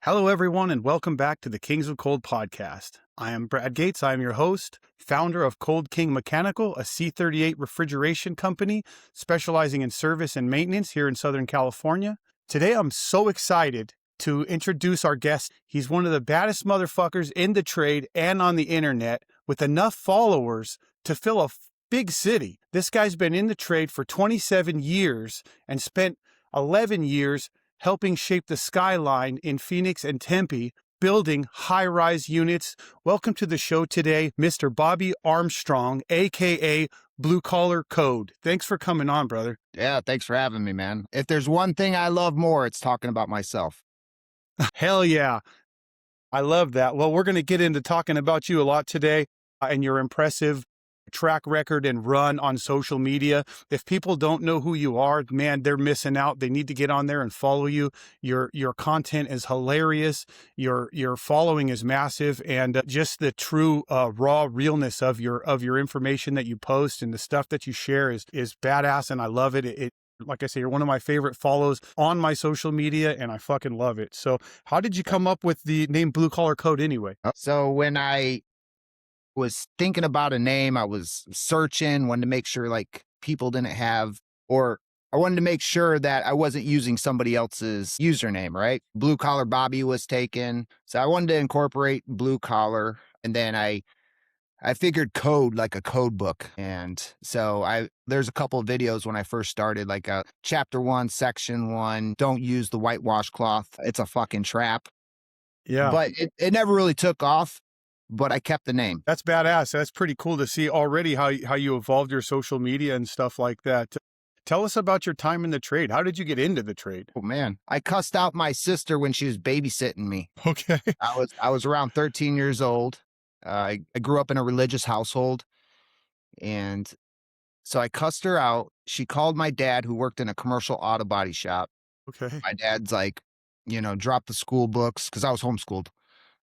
Hello, everyone, and welcome back to the Kings of Cold podcast. I am Brad Gates. I am your host, founder of Cold King Mechanical, a C38 refrigeration company specializing in service and maintenance here in Southern California. Today, I'm so excited to introduce our guest. He's one of the baddest motherfuckers in the trade and on the internet with enough followers to fill a big city. This guy's been in the trade for 27 years and spent 11 years helping shape the skyline in Phoenix and Tempe, building high-rise units. Welcome to the show today, Mr. Bobby Armstrong, a.k.a. Blue Collar Code. Thanks for coming on, brother. Yeah, thanks for having me, man. If there's one thing I love more, it's talking about myself. Hell yeah. I love that. Well, we're going to get into talking about you a lot today and your impressive track record and run on social media. If people don't know who you are, man, they're missing out. They need to get on there and follow you. Your content is hilarious. Your following is massive, and just the true raw realness of your information that you post and the stuff that you share is badass, and I love it. It like I say, you're one of my favorite follows on my social media, and I fucking love it. So how did you come up with the name Blue Collar Code anyway? So when I was thinking about a name, I was searching, wanted to make sure like people didn't have, or I wanted to make sure that I wasn't using somebody else's username, right? Blue Collar Bobby was taken. So I wanted to incorporate Blue Collar, and then I figured code like a code book. And so there's a couple of videos when I first started, like chapter 1, section 1, don't use the whitewash cloth. It's a fucking trap. Yeah. But it never really took off, but I kept the name. That's badass. That's pretty cool to see already how you evolved your social media and stuff like that. Tell us about your time in the trade. How did you get into the trade? Oh man, I cussed out my sister when she was babysitting me. Okay. I was around 13 years old. I grew up in a religious household, and so I cussed her out. She called my dad, who worked in a commercial auto body shop. Okay. My dad's like, drop the school books, because I was homeschooled.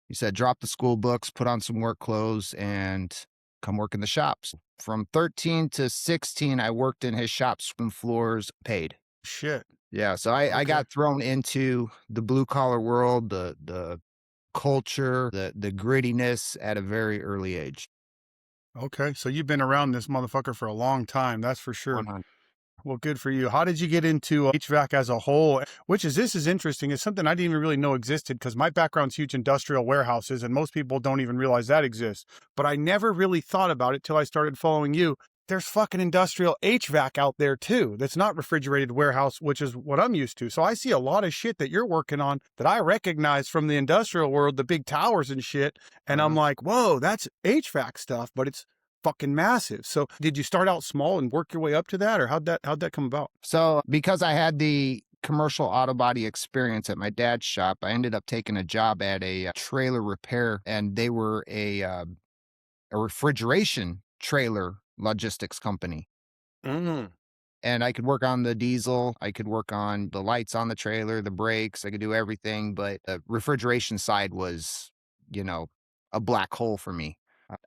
He said, drop the school books, put on some work clothes, and come work in the shops. From 13 to 16, I worked in his shop, sweeping floors, paid. Shit. Yeah, so I got thrown into the blue collar world, the culture, the grittiness at a very early age. Okay. So you've been around this motherfucker for a long time. That's for sure. 100. Well, good for you. How did you get into HVAC as a whole? This is interesting. It's something I didn't even really know existed because my background's huge industrial warehouses, and most people don't even realize that exists. But I never really thought about it till I started following you. There's fucking industrial HVAC out there too. That's not refrigerated warehouse, which is what I'm used to. So I see a lot of shit that you're working on that I recognize from the industrial world, the big towers and shit. And I'm like, whoa, that's HVAC stuff, but it's fucking massive. So did you start out small and work your way up to that, or how'd that come about? So because I had the commercial auto body experience at my dad's shop, I ended up taking a job at a trailer repair, and they were a refrigeration trailer logistics company. Mm-hmm. And I could work on the diesel, I could work on the lights on the trailer, the brakes, I could do everything, but the refrigeration side was, a black hole for me.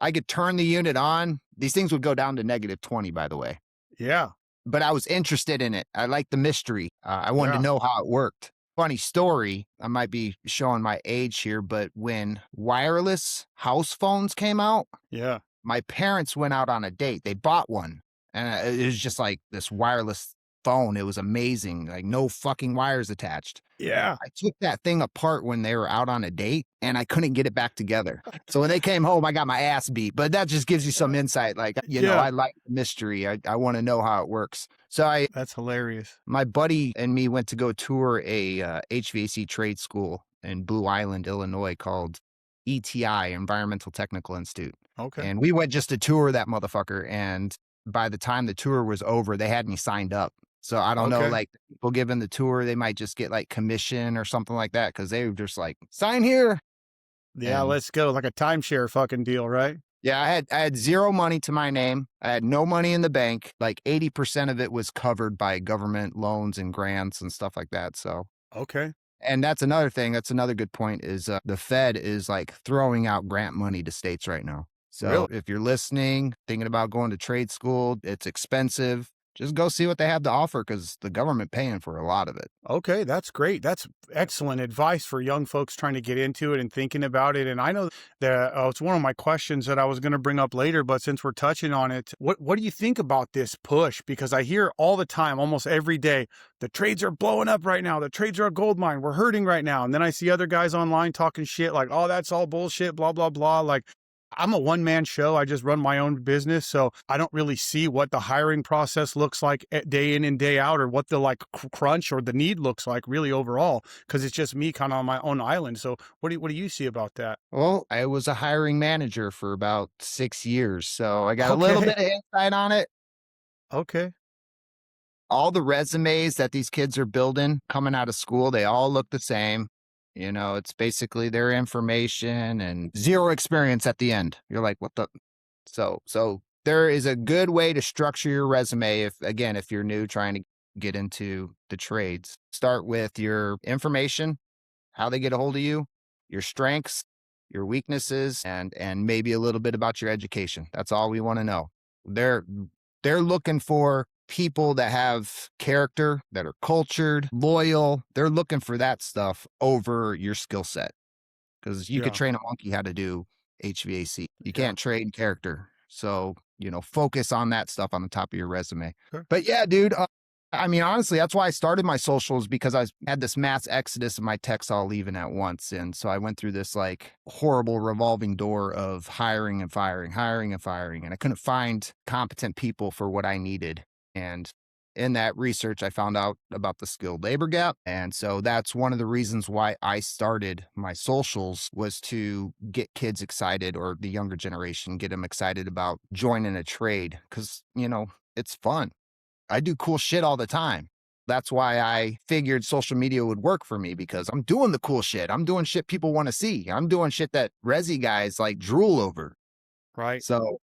I could turn the unit on. These things would go down to -20, by the way. Yeah. But I was interested in it. I liked the mystery. I wanted to know how it worked. Funny story, I might be showing my age here, but when wireless house phones came out, Yeah. my parents went out on a date. They bought one, and it was just like this wireless phone. It was amazing. Like no fucking wires attached. Yeah. I took that thing apart when they were out on a date, and I couldn't get it back together. So when they came home, I got my ass beat. But that just gives you some insight. Like, I like the mystery. I want to know how it works. So That's hilarious. my buddy and me went to go tour a HVAC trade school in Blue Island, Illinois, called ETI, Environmental Technical Institute. Okay. And we went just to tour that motherfucker. And by the time the tour was over, they had me signed up. So I don't know, like people giving the tour, they might just get like commission or something like that, because they were just like, sign here. Yeah, And let's go. Like a timeshare fucking deal, right? yeah, I had zero money to my name. I had no money in the bank. Like 80% of it was covered by government loans and grants and stuff like that. So Okay. and that's another thing. That's another good point is the Fed is like throwing out grant money to states right now. So Really? if you're listening, thinking about going to trade school, it's expensive. just go see what they have to offer because the government paying for a lot of it. Okay, that's great. That's excellent advice for young folks trying to get into it and thinking about it. And I know that it's one of my questions that I was going to bring up later, but since we're touching on it, what do you think about this push? Because I hear all the time, almost every day, the trades are blowing up right now. The trades are a gold mine. We're hurting right now. And then I see other guys online talking shit like, oh, that's all bullshit, blah, blah, blah. Like, I'm a one-man show. I just run my own business, so I don't really see what the hiring process looks like day in and day out, or what the like crunch or the need looks like really overall, because it's just me kind of on my own island. So what do you see about that? Well, I was a hiring manager for about 6 years, so I got a little Okay. bit of insight on it. Okay. All the resumes that these kids are building coming out of school, they all look the same. You know, it's basically their information and zero experience at the end. You're like, what the? So there is a good way to structure your resume if you're new trying to get into the trades. Start with your information, how they get a hold of you, your strengths, your weaknesses, and maybe a little bit about your education. That's all we want to know. They're they're looking for people that have character, that are cultured, loyal. They're looking for that stuff over your skill set because you could Yeah. train a monkey how to do HVAC. You Yeah. can't train character. So, focus on that stuff on the top of your resume. Sure. But yeah, dude, I mean, honestly, that's why I started my socials because had this mass exodus of my techs all leaving at once. And so I went through this like horrible revolving door of hiring and firing, hiring and firing. And I couldn't find competent people for what I needed. And in that research, I found out about the skilled labor gap. And so that's one of the reasons why I started my socials was to get kids excited, or the younger generation, get them excited about joining a trade because, it's fun. I do cool shit all the time. That's why I figured social media would work for me because I'm doing the cool shit. I'm doing shit people want to see. I'm doing shit that resi guys like drool over. Right. So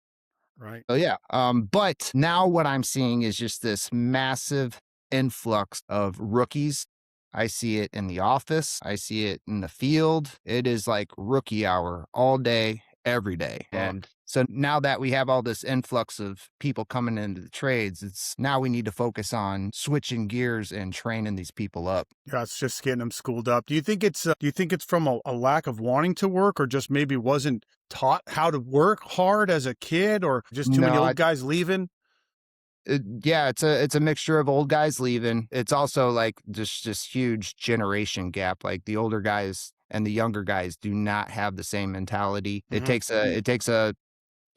Right. yeah. But now what I'm seeing is just this massive influx of rookies. I see it in the office. I see it in the field. It is like rookie hour all day, every day. And Fuck. so now that we have all this influx of people coming into the trades, it's now we need to focus on switching gears and training these people up. Yeah, it's just getting them schooled up. Do you think it's from a lack of wanting to work, or just maybe wasn't taught how to work hard as a kid, or just too many No, old guys leaving? yeah, it's a mixture of old guys leaving. It's also like just this huge generation gap. Like the older guys and the younger guys do not have the same mentality. Mhm. It takes a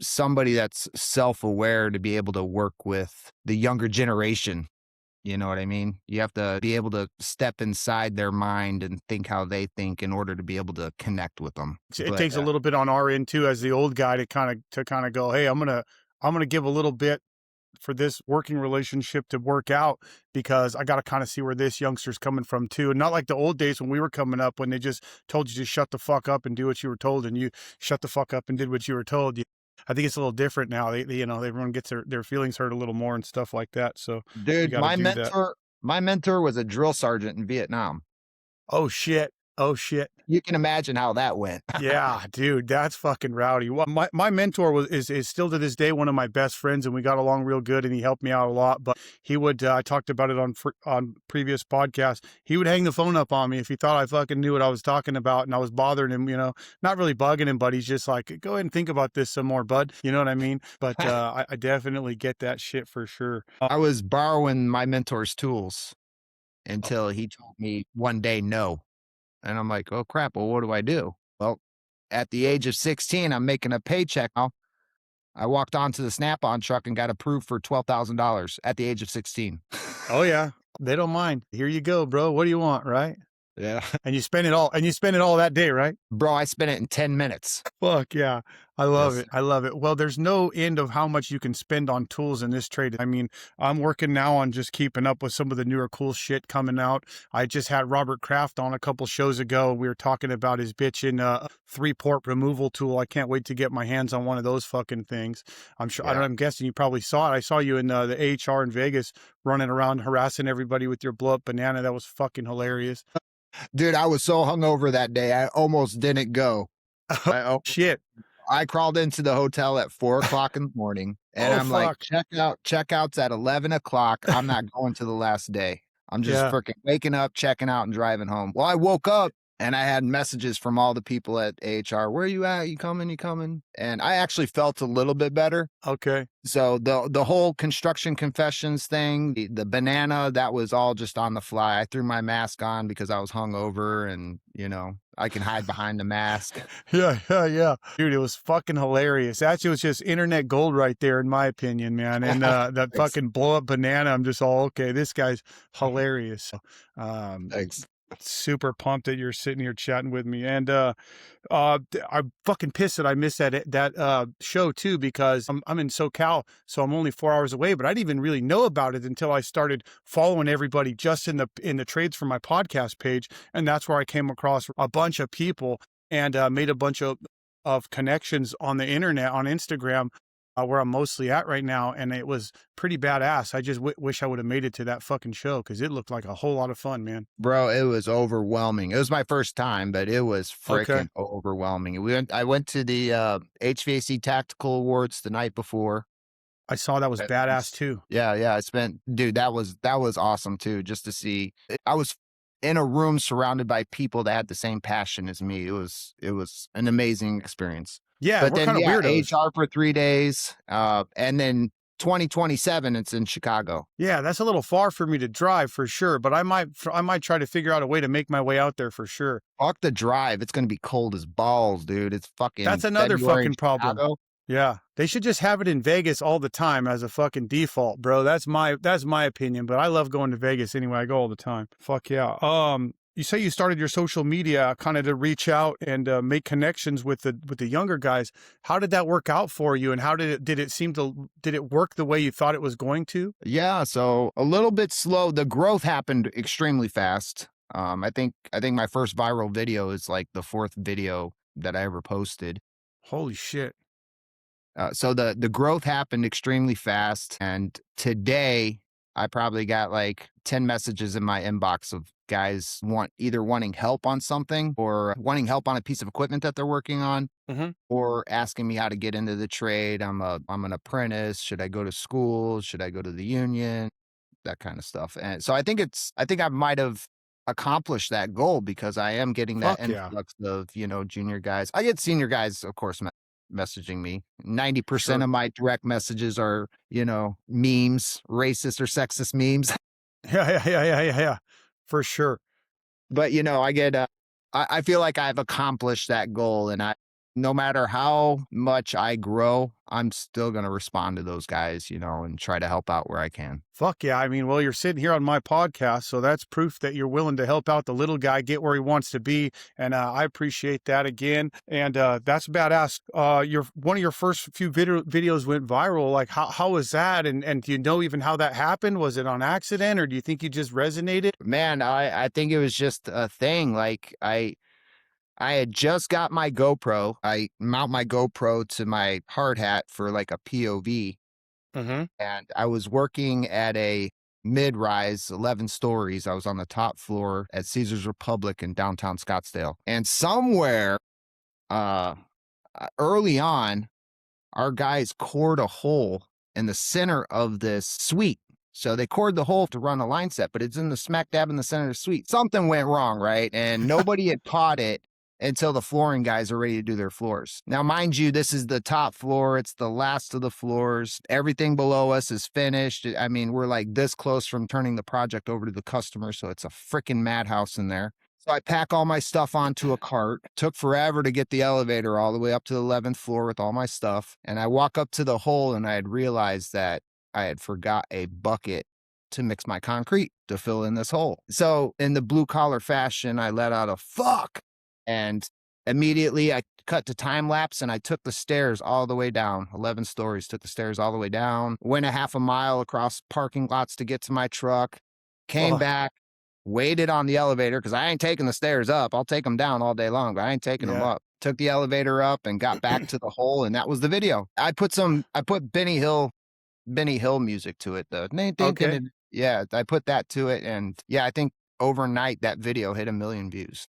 somebody that's self-aware to be able to work with the younger generation. You know what I mean? You have to be able to step inside their mind and think how they think in order to be able to connect with them. It But takes a little bit on our end too, as the old guy, to kind of go, hey, I'm gonna give a little bit for this working relationship to work out, because I got to kind of see where this youngster's coming from too. And not like the old days when we were coming up, when they just told you to shut the fuck up and do what you were told, and you shut the fuck up and did what you were told. I think it's a little different now. Everyone gets their feelings hurt a little more and stuff like that. So you dude, got to do that. my mentor was a drill sergeant in Vietnam. Oh shit. Oh shit. You can imagine how that went. Yeah, dude, that's fucking rowdy. Well, my mentor is still to this day one of my best friends, and we got along real good, and he helped me out a lot. But he would, I talked about it on previous podcasts. He would hang the phone up on me if he thought I fucking knew what I was talking about, and I was bothering him. Not really bugging him, but he's just like, go ahead and think about this some more, bud. You know what I mean? But I definitely get that shit for sure. I was borrowing my mentor's tools until he told me one day no. And I'm like, oh crap, well, what do I do? Well, at the age of 16, I'm making a paycheck now. I walked onto the Snap-on truck and got approved for $12,000 at the age of 16. Oh yeah, they don't mind. Here you go, bro. What do you want, right? Yeah. And you spend it all, that day, right? Bro, I spent it in 10 minutes. Fuck yeah. I love Yes. it. I love it. Well, there's no end of how much you can spend on tools in this trade. I mean, I'm working now on just keeping up with some of the newer cool shit coming out. I just had Robert Kraft on a couple shows ago. We were talking about his bitchin' 3-port removal tool. I can't wait to get my hands on one of those fucking things. I'm sure. Yeah. I'm guessing you probably saw it. I saw you in the AHR in Vegas running around harassing everybody with your blow up banana. That was fucking hilarious. Dude, I was so hungover that day. I almost didn't go. Oh, shit. I crawled into the hotel at 4 o'clock in the morning, and Oh, I'm like, fuck. checkout's at 11 o'clock. I'm not going to the last day. I'm just Yeah. freaking waking up, checking out, and driving home. Well, I woke up and I had messages from all the people at AHR. Where are you at? You coming? You coming? And I actually felt a little bit better. Okay. So the whole construction confessions thing, the banana, that was all just on the fly. I threw my mask on because I was hungover, and I can hide behind the mask. Yeah, yeah, yeah. Dude, it was fucking hilarious. Actually, it was just internet gold right there, in my opinion, man. And that Thanks. fucking blow up banana, I'm just all, okay, this guy's hilarious. Um, Thanks. super pumped that you're sitting here chatting with me. And I'm fucking pissed that I missed that show too, because I'm in SoCal, so I'm only 4 hours away. But I didn't even really know about it until I started following everybody just in the trades for my podcast page, and that's where I came across a bunch of people and made a bunch of connections on the internet, on Instagram, where I'm mostly at right now, and it was pretty badass. I just wish I would have made it to that fucking show, because it looked like a whole lot of fun, man. Bro, it was overwhelming. It was my first time, but it was Okay. freaking overwhelming. I went to the HVAC Tactical Awards the night before. I saw that was badass too. Yeah, yeah. Dude, that was awesome too, just to see. I was in a room surrounded by people that had the same passion as me. It was an amazing experience. Yeah, But we're then, kind of yeah, weirdos. HR for 3 days, and then 2027, it's in Chicago. Yeah, that's a little far for me to drive for sure, but I might try to figure out a way to make my way out there for sure. Fuck the drive. It's gonna be cold as balls, dude. It's That's fucking another February in fucking problem. Chicago. Yeah, they should just have it in Vegas all the time as a fucking default, bro. That's my opinion, but I love going to Vegas anyway. I go all the time. Fuck yeah. You say you started your social media kind of to reach out and make connections with the younger guys. How did that work out for you, and how did it work the way you thought it was going to? Yeah, so a little bit slow. The growth happened extremely fast. I think my first viral video is like the fourth video that I ever posted. Holy shit. So the growth happened extremely fast, and today I probably got like 10 messages in my inbox of guys either wanting help on something or wanting help on a piece of equipment that they're working on, Mm-hmm. or asking me how to get into the trade. I'm an apprentice. Should I go to school? Should I go to the union? That kind of stuff. And so I think I might have accomplished that goal, because I am getting that Fuck yeah. influx of, junior guys. I get senior guys, of course, messaging me. 90% Sure. of my direct messages are, memes, racist or sexist memes. Yeah, yeah, yeah, yeah, yeah, yeah. For sure. But, I get, I feel like I've accomplished that goal, and no matter how much I grow, I'm still going to respond to those guys, and try to help out where I can. Fuck yeah. I mean, well, you're sitting here on my podcast, so that's proof that you're willing to help out the little guy get where he wants to be. And I appreciate that again. And that's badass. One of your first few videos went viral. Like, how was that? And do you know even how that happened? Was it on accident, or do you think you just resonated? Man, I think it was just a thing. Like, I had just got my GoPro. I mount my GoPro to my hard hat for like a POV, Mm-hmm. and I was working at a mid-rise, 11 stories. I was on the top floor at Caesars Republic in downtown Scottsdale. And somewhere uh early on, our guys cored a hole in the center of this suite. So they cored the hole to run a line set, but it's in the smack dab in the center of the suite. Something went wrong, right? And nobody had caught it until the flooring guys are ready to do their floors. Now, mind you, this is the top floor. It's the last of the floors. Everything below us is finished. I mean, we're like this close from turning the project over to the customer. So it's a freaking madhouse in there. So I pack all my stuff onto a cart. Took forever to get the elevator all the way up to the 11th floor with all my stuff. And I walk up to the hole, and I had realized that I had forgot a bucket to mix my concrete to fill in this hole. So in the blue collar fashion, I let out a fuck. And immediately I cut to time lapse, and I took the stairs all the way down, 11 stories, took the stairs all the way down, went a half a mile across parking lots to get to my truck, came Oh, back, waited on the elevator, because I ain't taking the stairs up. I'll take them down all day long, but I ain't taking them yeah. up. Took the elevator up and got back to the hole, and that was the video. I put Benny Hill music to it, though. Okay. Yeah, I put that to it, and yeah, I think overnight that video hit 1 million views.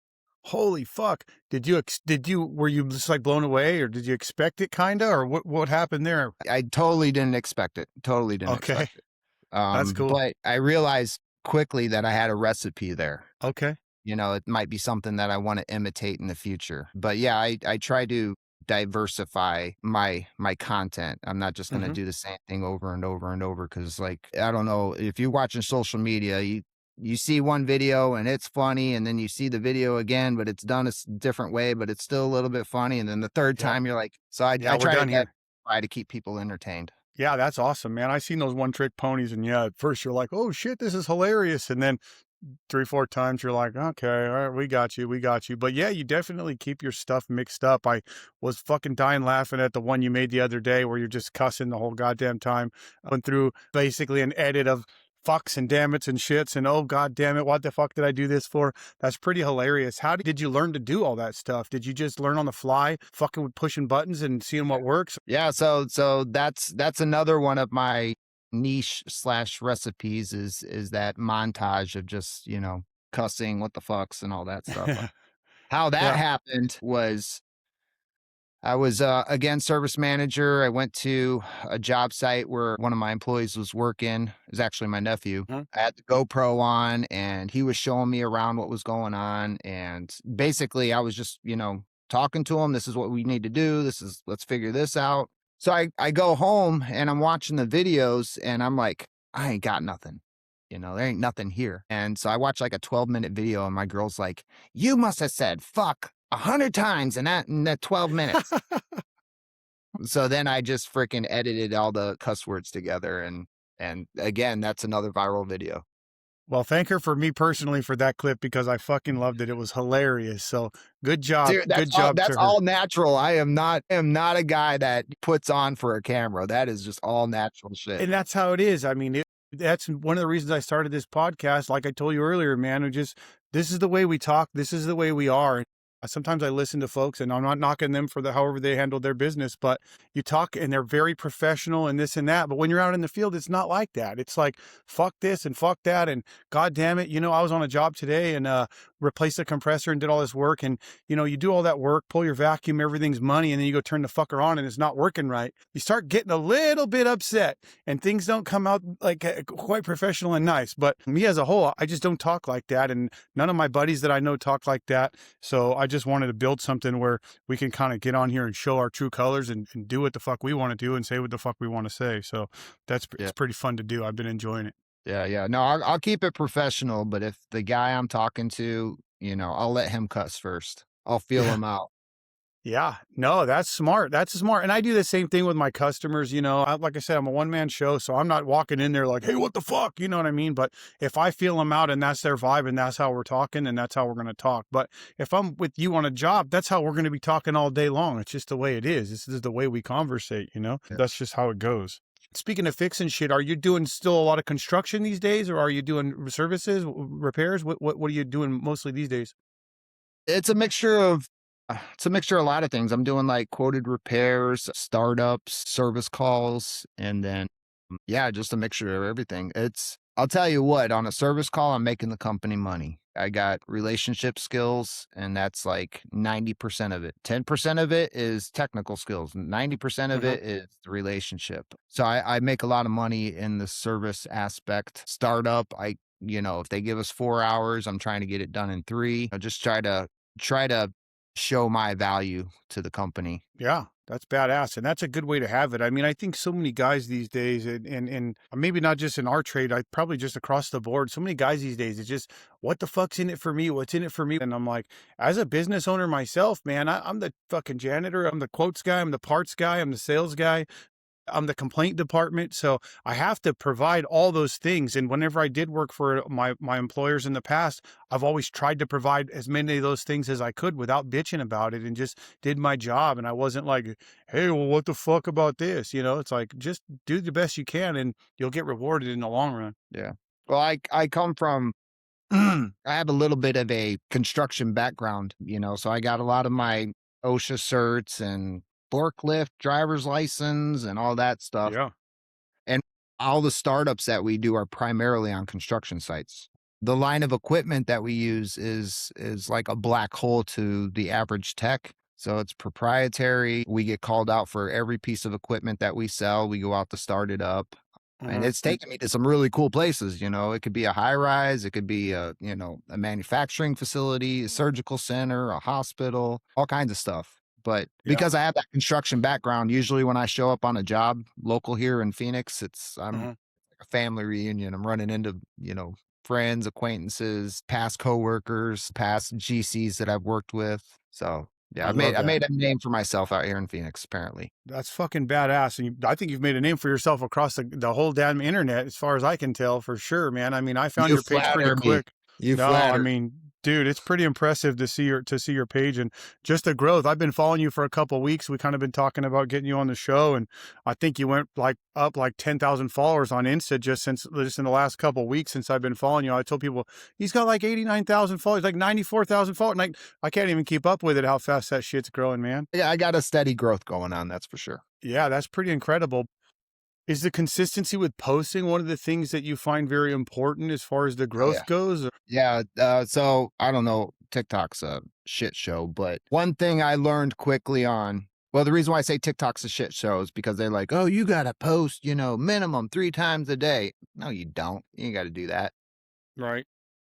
Holy fuck. Were you just like blown away, or did you expect it kinda, or what happened there? I totally didn't expect it. Totally didn't Okay. expect it. That's cool. But I realized quickly that I had a recipe there. Okay. You know, it might be something that I want to imitate in the future. But yeah, I try to diversify my content. I'm not just going to Mhm. do the same thing over and over and over because like I don't know if you're watching social media, you see one video and it's funny and then you see the video again but it's done a different way but it's still a little bit funny and then the third Yeah. time you're like so I Yeah, we're try to done here. try to keep people entertained. Yeah, that's awesome, man. I seen those one trick ponies, and yeah, at first you're like, "Oh shit, this is hilarious," and then 3, 4 times you're like, "Okay, all right, we got you, we got you." But yeah, you definitely keep your stuff mixed up. I was fucking dying laughing at the one you made the other day where you're just cussing the whole goddamn time. I went through basically an edit of fucks and damn it's and shits and oh god damn it, what the fuck did I do this for? That's pretty hilarious. How did you learn to do all that stuff? Did you just learn on the fly, fucking with pushing buttons and seeing what works? Yeah, so that's another one of my niche slash recipes is that montage of just, you know, cussing, what the fucks and all that stuff. How that Yeah. happened was I was again service manager. I went to a job site where one of my employees was working. It was actually my nephew. Mhm. I had the GoPro on and he was showing me around what was going on. And basically I was just, you know, talking to him. This is what we need to do. Let's figure this out. So I go home and I'm watching the videos and I'm like, I ain't got nothing. You know, there ain't nothing here. And so I watched like a 12-minute video and my girl's like, you must have said fuck 100 times in that 12 minutes. So then I just freaking edited all the cuss words together and again, that's another viral video. Well, thank her for me personally for that clip because I fucking loved it. It was hilarious. So Dude, good job that's to her. all natural. I am not a guy that puts on for a camera. That is just all natural shit. And that's how it is. I mean, that's one of the reasons I started this podcast. Like I told you earlier, man, this is the way we talk. This is the way we are. Sometimes I listen to folks and I'm not knocking them for however they handle their business, but you talk and they're very professional and this and that. But when you're out in the field, it's not like that. It's like, fuck this and fuck that. And God damn it. I was on a job today and, replaced the compressor and did all this work. And, you do all that work, pull your vacuum, everything's money. And then you go turn the fucker on and it's not working right. You start getting a little bit upset and things don't come out like quite professional and nice. But me as a whole, I just don't talk like that. And none of my buddies that I know talk like that. So I just wanted to build something where we can kind of get on here and show our true colors and do what the fuck we want to do and say what the fuck we want to say. So Yeah. it's pretty fun to do. I've been enjoying it. Yeah, yeah. No, I'll keep it professional, but if the guy I'm talking to, you know, I'll let him cuss first. I'll feel Yeah. him out. Yeah, no, that's smart. That's smart. And I do the same thing with my customers. Like I said, I'm a one man show, so I'm not walking in there like, hey, what the fuck? You know what I mean? But if I feel them out and that's their vibe and that's how we're talking and that's how we're going to talk. But if I'm with you on a job, that's how we're going to be talking all day long. It's just the way it is. This is the way we conversate. Yeah. That's just how it goes. Speaking of fixing shit, are you doing still a lot of construction these days or are you doing services, repairs? What are you doing mostly these days? It's a mixture of a lot of things. I'm doing like quoted repairs, startups, service calls, and then yeah, just a mixture of everything. I'll tell you what, on a service call, I'm making the company money. I got relationship skills, and that's like 90% of it. 10% of it is technical skills. 90% of Mhm. it is the relationship. So I make a lot of money in the service aspect. Startup, if they give us 4 hours, I'm trying to get it done in three. I just try to show my value to the company. Yeah, that's badass. And that's a good way to have it. I mean, I think so many guys these days, and maybe not just in our trade, I probably just across the board, so many guys these days, it's just, what the fuck's in it for me? What's in it for me? And I'm like, as a business owner myself, man, I'm the fucking janitor. I'm the quotes guy. I'm the parts guy. I'm the sales guy. I'm the complaint department, so I have to provide all those things. And whenever I did work for my employers in the past, I've always tried to provide as many of those things as I could without bitching about it and just did my job. And I wasn't like, hey, well, what the fuck about this? It's like, just do the best you can and you'll get rewarded in the long run. Yeah. Well, I come from I have a little bit of a construction background, so I got a lot of my OSHA certs and forklift driver's license and all that stuff. Yeah. And all the startups that we do are primarily on construction sites. the line of equipment that we use is like a black hole to the average tech. So it's proprietary. We get called out for every piece of equipment that we sell. We go out to start it up. And Uh-huh. it's taken me to some really cool places. It could be a high rise, it could be a manufacturing facility, a surgical center, a hospital, all kinds of stuff. But Yeah. because I have that construction background, usually when I show up on a job local here in Phoenix, I'm Uh-huh. a family reunion. I'm running into, friends, acquaintances, past coworkers, past GCs that I've worked with. So yeah, I I've made love I that. made a name for myself out here in Phoenix, apparently. That's fucking badass, and I think you've made a name for yourself across the whole damn internet, as far as I can tell, for sure, man. I mean, I found You your page pretty flatter me. quick. You No, I flatter. mean, dude, it's pretty impressive to see your page and just the growth. I've been following you for a couple of weeks. We kind of been talking about getting you on the show, and I think you went like up like 10,000 followers on Insta just in the last couple of weeks since I've been following you. I told people he's got like 89,000 followers, like 94,000 followers. Like I can't even keep up with it. How fast that shit's growing, man. Yeah, I got a steady growth going on, that's for sure. Yeah, that's pretty incredible. Is the consistency with posting one of the things that you find very important as far as the Oh, yeah. growth goes? Yeah, so I don't know, TikTok's a shit show, but one thing I learned quickly on well, the reason why I say TikTok's a shit show is because they're like, "Oh, you gotta post, minimum 3 times a day." No, you don't. You ain't gotta do that. Right.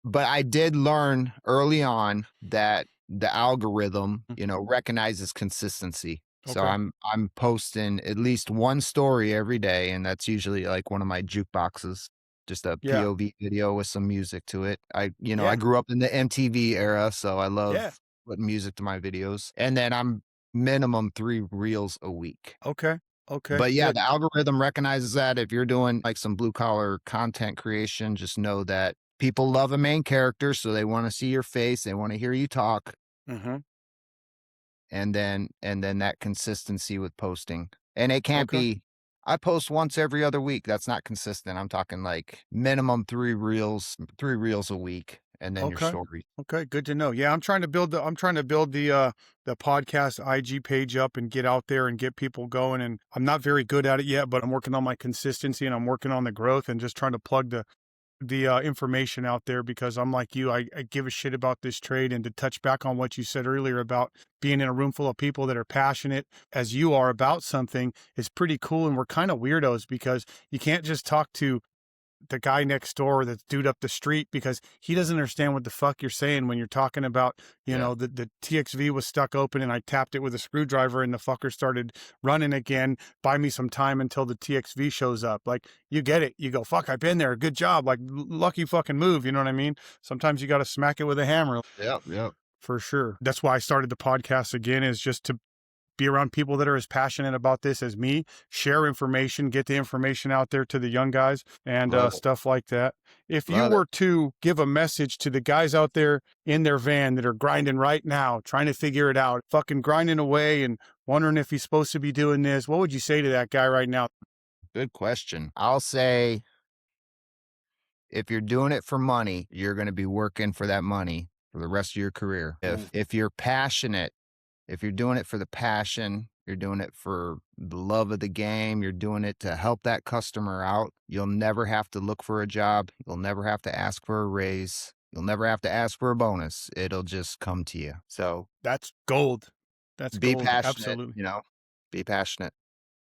But I did learn early on that the algorithm, Mm. recognizes consistency. So Okay. I'm posting at least one story every day, and that's usually like one of my jukeboxes, just a Yeah. POV video with some music to it. I Yeah. grew up in the MTV era, so I Yeah. love putting music to my videos. And then I'm minimum 3 reels a week. Okay. Okay. But yeah, Good. the algorithm recognizes that if you're doing like some blue collar content creation, just know that people love a main character. So they want to see your face. They want to hear you talk. Hmm. And then that consistency with posting. And it can't Okay. be, I post once every other week. That's not consistent. I'm talking like minimum 3 reels a week, and then your Okay. story. Okay. Good to know. Yeah, I'm trying to build the podcast IG page up and get out there and get people going. And I'm not very good at it yet, but I'm working on my consistency and I'm working on the growth and just trying to plug the information out there because I'm like you. I give a shit about this trade. And to touch back on what you said earlier about being in a room full of people that are passionate as you are about something is pretty cool. And we're kind of weirdos because you can't just talk to the guy next door or the dude up the street because he doesn't understand what the fuck you're saying when you're talking about, Yeah. the TXV was stuck open and I tapped it with a screwdriver and the fucker started running again. Buy me some time until the TXV shows up. Like, you get it. You go, fuck, I've been there. Good job. Like, lucky fucking move. You know what I mean? Sometimes you got to smack it with a hammer Yep. Yep. for sure. That's why I started the podcast again, is just to be around people that are as passionate about this as me, share information, get the information out there to the young guys and Love it. stuff like that. If you Love it. were to give a message to the guys out there in their van that are grinding right now, trying to figure it out, fucking grinding away and wondering if he's supposed to be doing this, what would you say to that guy right now? Good question. I'll say if you're doing it for money, you're going to be working for that money for the rest of your career. Mm. If you're passionate, if you're doing it for the passion, you're doing it for the love of the game, you're doing it to help that customer out, you'll never have to look for a job. You'll never have to ask for a raise. You'll never have to ask for a bonus. It'll just come to you. So That's gold. That's be gold. passionate, Absolutely. be passionate.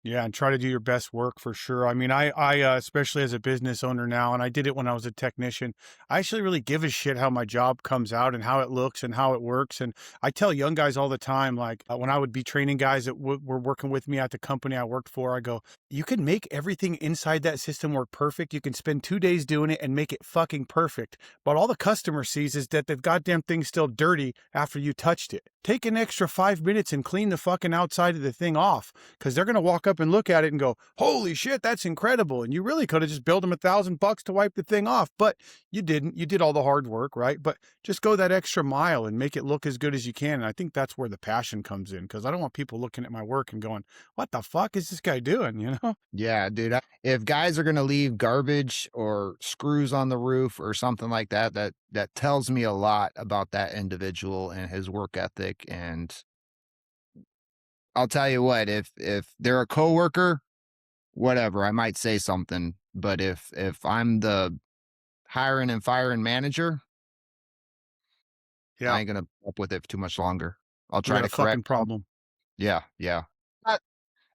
Yeah, and try to do your best work for sure. I mean, especially as a business owner now, and I did it when I was a technician. I actually really give a shit how my job comes out and how it looks and how it works. And I tell young guys all the time, like when I would be training guys that were working with me at the company I worked for, I go, you can make everything inside that system work perfect. You can spend 2 days doing it and make it fucking perfect. But all the customer sees is that the goddamn thing's still dirty after you touched it. Take an extra 5 minutes and clean the fucking outside of the thing off, because they're going to walk up and look at it and go, holy shit, that's incredible. And you really could have just billed them $1,000 to wipe the thing off, but you didn't. You did all the hard work, right? But just go that extra mile and make it look as good as you can. And I think that's where the passion comes in, because I don't want people looking at my work and going, what the fuck is this guy doing? You know? Yeah, dude. If guys are gonna leave garbage or screws on the roof or something like that, that tells me a lot about that individual and his work ethic. And I'll tell you what, if they're a coworker, whatever, I might say something. But if I'm the hiring and firing manager, I Yeah, ain't gonna put up with it too much longer. I'll we try got a to correct fucking them. problem. Yeah, yeah. Not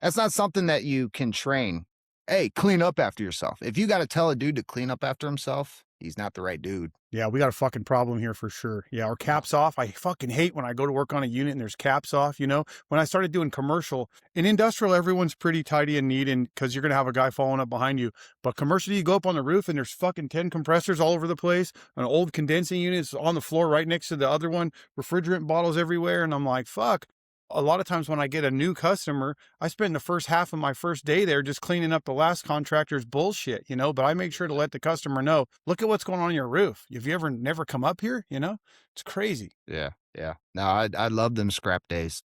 That's not something that you can train. Hey, clean up after yourself. If you gotta tell a dude to clean up after himself, he's not the right dude. Yeah, we got a fucking problem here for sure. Yeah, or Oh, caps off. I fucking hate when I go to work on a unit and there's caps off, you know? When I started doing commercial, in industrial, everyone's pretty tidy and neat and because you're gonna have a guy following up behind you. But commercial, you go up on the roof and there's fucking 10 compressors all over the place. An old condensing unit is on the floor right next to the other one, refrigerant bottles everywhere, and I'm like, fuck. A lot of times when I get a new customer, I spend the first half of my first day there just cleaning up the last contractor's bullshit, you know, but I make sure to let the customer know, look at what's going on your roof. Have you ever never come up here? You know, it's crazy. yeah, yeah. No, I love them scrap days.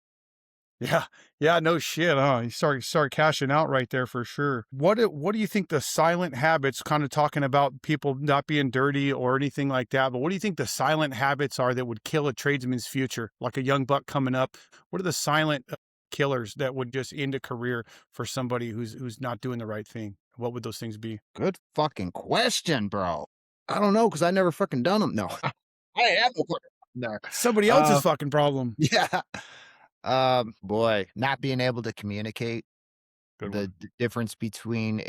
Yeah. Yeah. No shit. Huh? You start cashing out right there for sure. What do you think the silent habits, kind of talking about people not being dirty or anything like that, but what do you think the silent habits are that would kill a tradesman's future? Like a young buck coming up. What are the silent killers that would just end a career for somebody who's not doing the right thing? What would those things be? Good fucking question, bro. I don't know because I never fucking done them. No, I have a question. No. Somebody else's Uh, fucking problem. yeah. Boy, not being able to communicate. Good one. The difference between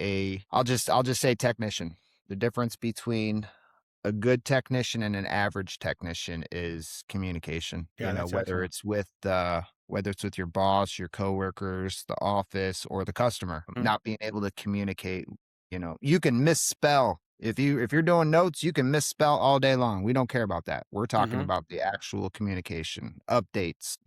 I'll just say technician. The difference between a good technician and an average technician is communication. Yeah, that's excellent. Whether it's with your boss, your coworkers, the office, or the customer. Mhm. Not being able to communicate, you can misspell. If you're doing notes, you can misspell all day long. We don't care about that. We're talking Mhm. about the actual communication, updates,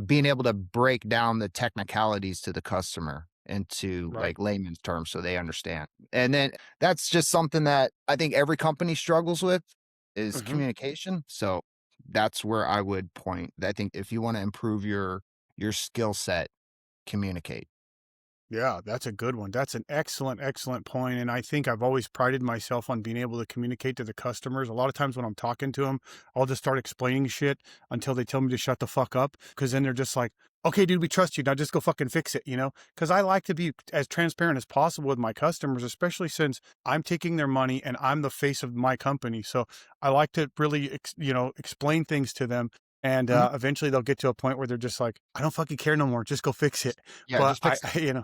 being able to break down the technicalities to the customer into Right. like layman's terms so they understand. And then that's just something that I think every company struggles with is Mhm. communication. So that's where I would point. I think if you want to improve your skill set, communicate. Yeah, that's a good one. That's an excellent, excellent point. And I think I've always prided myself on being able to communicate to the customers. A lot of times when I'm talking to them, I'll just start explaining shit until they tell me to shut the fuck up. Cause then they're just like, okay, dude, we trust you. Now just go fucking fix it, you know? Cause I like to be as transparent as possible with my customers, especially since I'm taking their money and I'm the face of my company. So I like to really, explain things to them. And Mhm. eventually they'll get to a point where they're just like, I don't fucking care no more. Just go fix it. Yeah, But just fix it.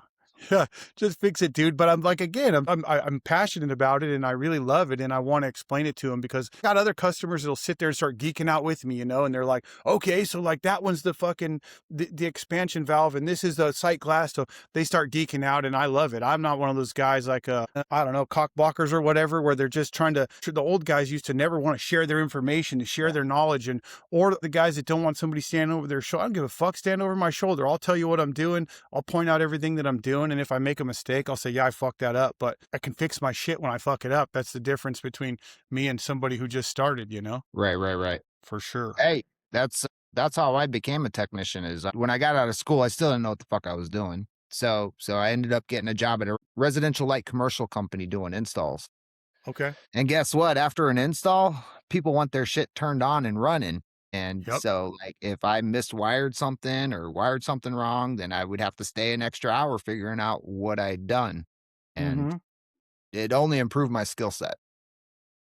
yeah, just fix it, dude. But I'm like, again, I'm passionate about it, and I really love it, and I want to explain it to them because I got other customers that'll sit there and start geeking out with me, you know, and they're like, okay, so like that one's the fucking the expansion valve, and this is the sight glass. So they start geeking out, and I love it. I'm not one of those guys like I don't know, cock blockers or whatever, where they're just trying to. The old guys used to never want to share their information, to share Yeah. their knowledge, and or the guys that don't want somebody standing over their shoulder. I don't give a fuck. Stand over my shoulder. I'll tell you what I'm doing. I'll point out everything that I'm doing. And if I make a mistake, I'll say, yeah, I fucked that up. But I can fix my shit when I fuck it up. That's the difference between me and somebody who just started, you know, Right, right, right. for sure. Hey, that's how I became a technician is when I got out of school, I still didn't know what the fuck I was doing. So I ended up getting a job at a residential light commercial company doing installs. Okay. And guess what? After an install, people want their shit turned on and running. And Yep. so, like, if I miswired something or wired something wrong, then I would have to stay an extra hour figuring out what I'd done. And Mm-hmm. it only improved my skill set.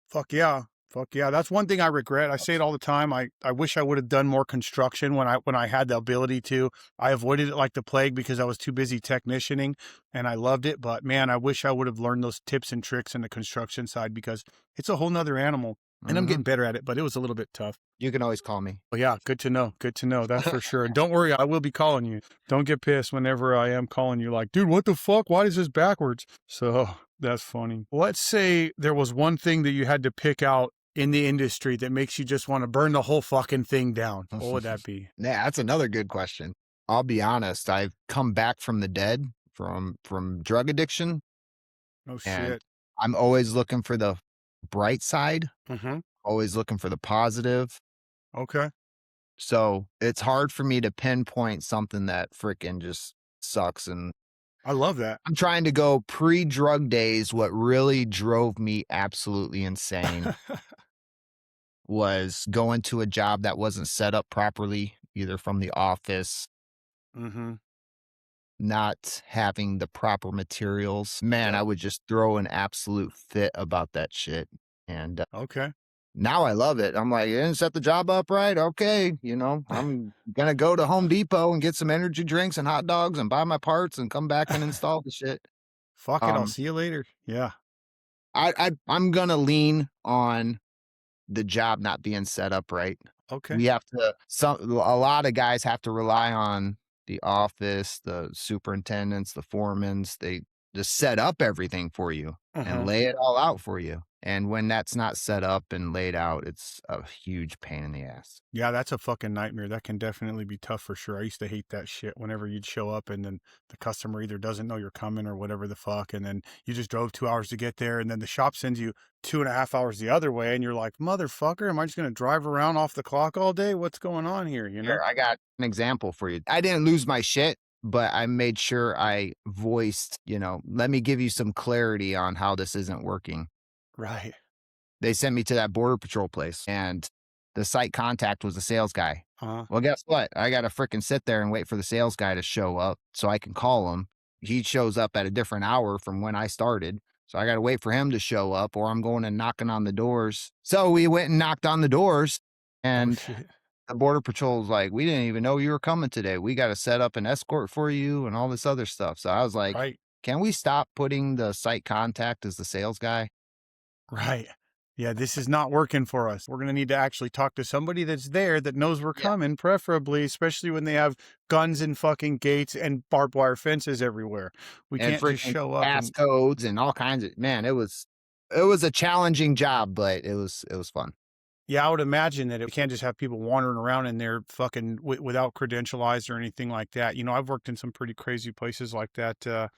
Fuck yeah. Fuck yeah. That's one thing I regret. I say it all the time. I wish I would have done more construction when I had the ability to. I avoided it like the plague because I was too busy technicianing and I loved it. But man, I wish I would have learned those tips and tricks in the construction side because it's a whole nother animal. And I'm Hmm. getting better at it, but it was a little bit tough. You can always call me. Well, yeah, good to know. Good to know. That's for sure. And don't worry, I will be calling you. Don't get pissed whenever I am calling you like, dude, what the fuck? Why is this backwards? So that's funny. Let's say there was one thing that you had to pick out in the industry that makes you just want to burn the whole fucking thing down. What would that be? Yeah, that's another good question. I'll be honest, I've come back from the dead from drug addiction, Oh and shit. I'm always looking for the bright side, Mm-hmm. always looking for the positive. Okay. So, it's hard for me to pinpoint something that fricking just sucks, and I love that. I'm trying to go pre-drug days. What really drove me absolutely insane was going to a job that wasn't set up properly, either from the office, Mm-hmm. not having the proper materials. Man, I Yep. would just throw an absolute fit about that shit. And Okay. now I love it. I'm like, you didn't set the job up right. Okay. I'm going to go to Home Depot and get some energy drinks and hot dogs and buy my parts and come back and install the shit. Fuck it. I'll Um, see you later. Yeah. I'm going to lean on the job not being set up right. Okay. We have to, a lot of guys have to rely on the office, the superintendents, the foremans. They just set up everything for you and Uh-huh. lay it all out for you. And when that's not set up and laid out, it's a huge pain in the ass. Yeah, that's a fucking nightmare. That can definitely be tough for sure. I used to hate that shit whenever you'd show up and then the customer either doesn't know you're coming or whatever the fuck. And then you just drove 2 hours to get there. And then the shop sends you 2.5 hours the other way. And you're like, motherfucker, am I just going to drive around off the clock all day? What's going on here? You know? Here, I got an example for you. I didn't lose my shit, but I made sure I voiced, let me give you some clarity on how this isn't working. Right. They sent me to that border patrol place and the site contact was the sales guy. Uh-huh. Well, guess what? I got to freaking sit there and wait for the sales guy to show up so I can call him. He shows up at a different hour from when I started. So I got to wait for him to show up or I'm going and knocking on the doors. So we went and knocked on the doors Oh, and shit. the border patrol was like, we didn't even know you were coming today. We got to set up an escort for you and all this other stuff. So I was like, Right. can we stop putting the site contact as the sales guy? Right. Yeah, this is not working for us. We're going to need to actually talk to somebody that's there that knows we're Yeah. coming, preferably, especially when they have guns and fucking gates and barbed wire fences everywhere. We And can't just freaking show up and passcodes and all kinds of, man, it was a challenging job, but it was fun. yeah, I would imagine that it can't just have people wandering around in there fucking without credentialized or anything like that. I've worked in some pretty crazy places like that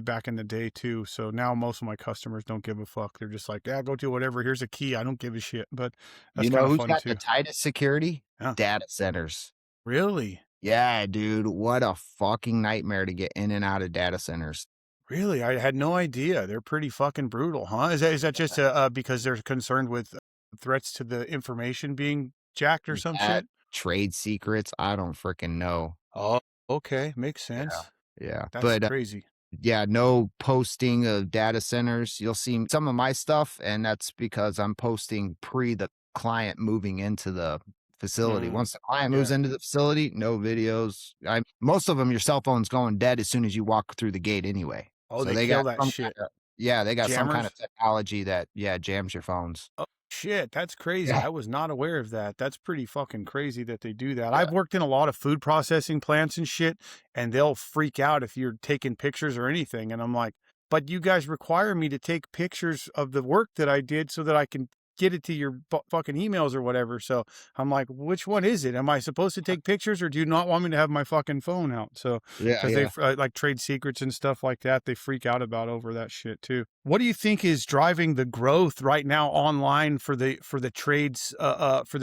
back in the day too. So now most of my customers don't give a fuck. They're just like, yeah, go do whatever. Here's a key. I don't give a shit. But that's You kind know of who's fun got the too. tightest security? Yeah. Data centers. Really? Yeah, dude, what a fucking nightmare to get in and out of data centers. Really? I had no idea. They're pretty fucking brutal, huh? Is that just because they're concerned with threats to the information being jacked or some That shit? trade secrets, I don't freaking know. Oh, okay. Makes Yeah. sense. Yeah. That's But crazy. yeah, no posting of data centers. You'll see some of my stuff, and that's because I'm posting pre the client moving into the facility. Mm, Once the client moves yeah. into the facility, no videos. Most of them, your cell phone's going dead as soon as you walk through the gate anyway. Oh, So they they kill got that some kind shit. of yeah, they got some kind of Jammers? technology that jams your phones. Oh, shit. That's crazy. Yeah, I was not aware of that. That's pretty fucking crazy that they do that. yeah. I've worked in a lot of food processing plants and shit, and they'll freak out if you're taking pictures or anything. And I'm like, but you guys require me to take pictures of the work that I did so that I can get it to your fucking emails or whatever. So I'm like, which one is it? Am I supposed to take pictures or do you not want me to have my fucking phone out? So, Yeah, because they yeah. like trade secrets and stuff like that, they freak out about over that shit too. What do you think is driving the growth right now online for the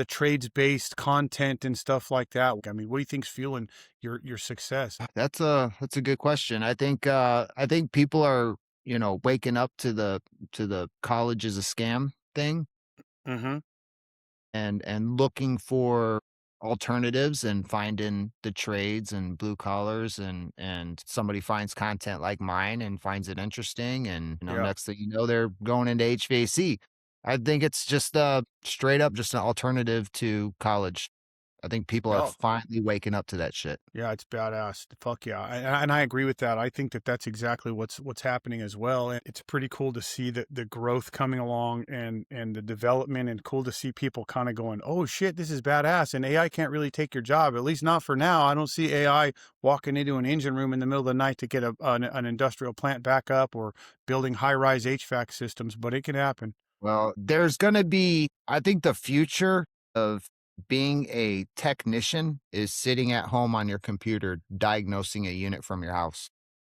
trades based content and stuff like that? I mean, what do you think's fueling your success? That's a good question. I think people are, waking up to the college is a scam thing Mm-hmm. and looking for alternatives and finding the trades and blue collars and somebody finds content like mine and finds it interesting and Yeah. next thing you know they're going into HVAC. I think it's just straight up just an alternative to college. I think people are Yeah. finally waking up to that shit. Yeah, it's badass. Fuck yeah, and I agree with that. I think that that's exactly what's happening as well. And it's pretty cool to see the growth coming along and the development, and cool to see people kind of going, oh shit, this is badass. And AI can't really take your job, at least not for now. I don't see AI walking into an engine room in the middle of the night to get an industrial plant back up or building high rise HVAC systems, but it can happen. Well, there's gonna be I think the future of being a technician is sitting at home on your computer diagnosing a unit from your house.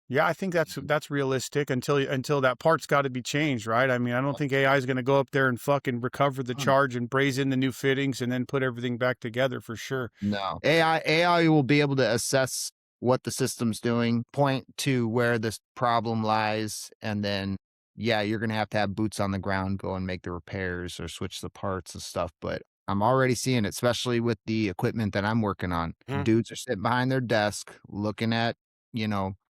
Yeah, I think that's realistic until that part's got to be changed, right? I mean, I don't think AI is going to go up there and fucking recover the Mm. charge and braze in the new fittings and then put everything back together for sure. No. AI will be able to assess what the system's doing, point to where this problem lies, and then yeah, you're gonna have to have boots on the ground, go and make the repairs or switch the parts and stuff. But I'm already seeing it, especially with the equipment that I'm working on. Mhm. Dudes are sitting behind their desk looking at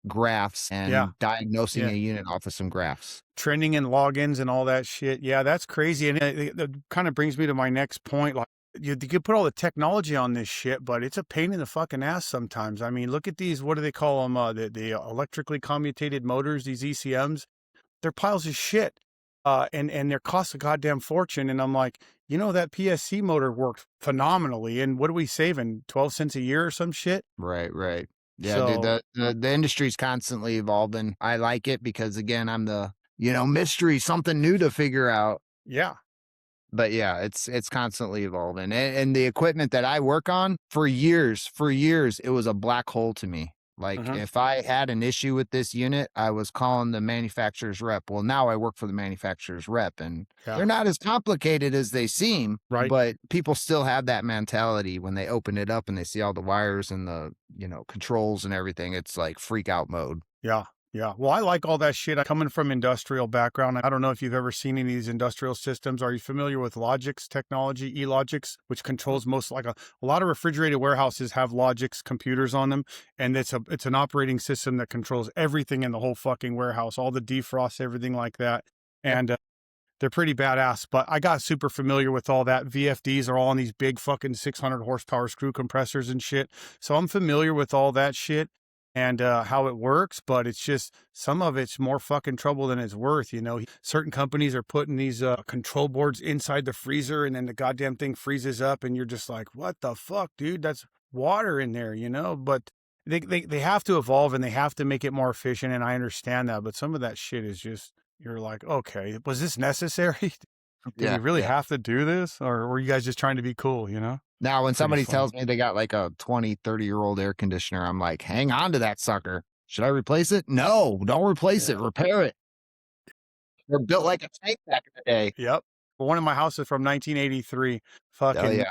graphs Yeah. and diagnosing Yeah. a unit off of some graphs. Trending and logins and all that shit. Yeah, that's crazy. And that kind of brings me to my next point. Like, you could put all the technology on this shit, but it's a pain in the fucking ass sometimes. I mean, look at these. What do they call them? The electrically commutated motors. These ECMs. They're piles of shit. And they cost a goddamn fortune. And I'm like, that PSC motor worked phenomenally. And what are we saving? 12 cents a year or some shit? Right, right. Yeah, dude, So the industry's constantly evolving. I like it because again, I'm the, mystery, something new to figure out. yeah. But yeah, it's constantly evolving. And the equipment that I work on for years, it was a black hole to me. Like Hmm. if I had an issue with this unit, I was calling the manufacturer's rep. Well, now I work for the manufacturer's rep and they're Yeah. not as complicated as they seem, Right. but people still have that mentality when they open it up and they see all the wires and the, controls and everything. It's like freak out mode. Yeah, yeah. Well, I like all that shit. Coming from industrial background, I don't know if you've ever seen any of these industrial systems. Are you familiar with Logix technology, eLogix, which controls most a lot of refrigerated warehouses have Logix computers on them, and it's an operating system that controls everything in the whole fucking warehouse, all the defrosts, everything like that. And they're pretty badass, but I got super familiar with all that. VFDs are all on these big fucking 600 horsepower screw compressors and shit. So I'm familiar with all that shit and how it works, but it's just some of it's more fucking trouble than it's worth. Certain companies are putting these control boards inside the freezer and then the goddamn thing freezes up and you're just like, what the fuck, dude? That's water in there, But they have to evolve and they have to make it more efficient. And I understand that, but some of that shit is just, you're like, okay, was this necessary? Did we Yeah, really yeah. have to do this? Or were you guys just trying to be cool, Now, when Pretty somebody funny. tells me they got like a 20, 30-year-old air conditioner, I'm like, hang on to that sucker. Should I replace it? No, don't replace it. Yeah. Repair it. They're built like a tank back in the day. Yep. One of my houses from 1983, Oh fucking yeah.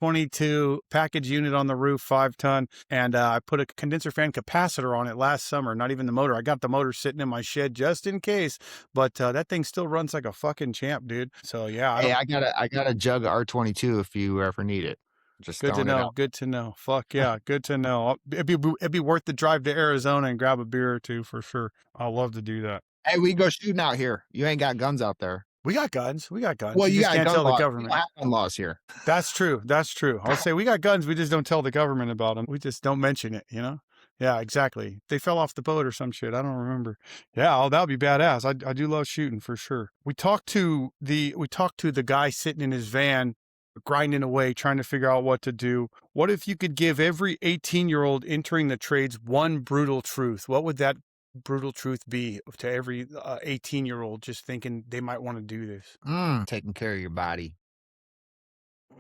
22 package unit on the roof, 5 ton. And I put a condenser fan capacitor on it last summer, not even the motor. I got the motor sitting in my shed just in case, but that thing still runs like a fucking champ, dude. So yeah, I Hey, don't, I got a jug of R22 if you ever need it. Just good to throwing it know. out. Good to know. Fuck yeah. Good to know. It'd be worth the drive to Arizona and grab a beer or two for sure. I'll love to do that. Hey, we can go shooting out here. You ain't got guns out there. We got guns. We got guns. Well, You you just got can't gun tell the laws. We don't government. have gun laws here. That's true. That's true. I'll say we got guns. We just don't tell the government about them. We just don't mention it. Yeah, exactly. They fell off the boat or some shit. I don't remember. Yeah, oh, that would be badass. I do love shooting for sure. We talked to the guy sitting in his van, grinding away, trying to figure out what to do. What if you could give every 18-year-old entering the trades one brutal truth? What would that brutal truth be to every 18-year-old just thinking they might want to do this? Taking care of your body.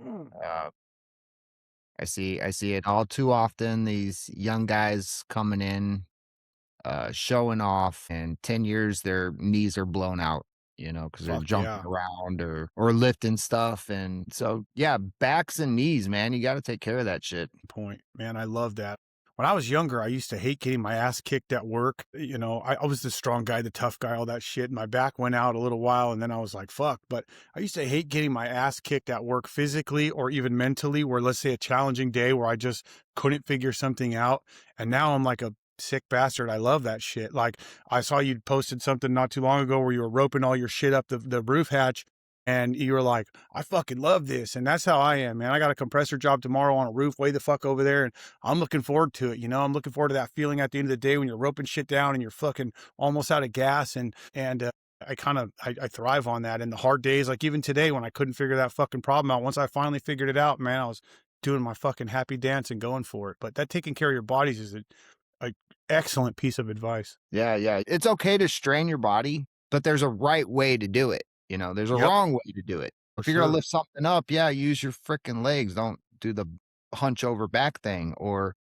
Mm. Uh, I see it all too often. These young guys coming in, showing off, and 10 years their knees are blown out, because they're Fuck jumping yeah. around or lifting stuff. And so, yeah, backs and knees, man, you got to take care of that shit. Point. Man, I love that. When I was younger, I used to hate getting my ass kicked at work. I was the strong guy, the tough guy, all that shit. My back went out a little while and then I was like, fuck. But I used to hate getting my ass kicked at work physically or even mentally, where let's say a challenging day where I just couldn't figure something out. And now I'm like a sick bastard. I love that shit. Like I saw you posted something not too long ago where you were roping all your shit up the roof hatch. And you were like, I fucking love this. And that's how I am, man. I got a compressor job tomorrow on a roof way the fuck over there. And I'm looking forward to it. I'm looking forward to that feeling at the end of the day when you're roping shit down and you're fucking almost out of gas. And I thrive on that. And the hard days, like even today when I couldn't figure that fucking problem out, once I finally figured it out, man, I was doing my fucking happy dance and going for it. But that taking care of your bodies is a excellent piece of advice. Yeah, yeah. It's okay to strain your body, but there's a right way to do it. There's a Yep, wrong way to do it. for If you're gonna sure. lift something up, yeah, use your freaking legs. Don't do the hunch over back thing. Or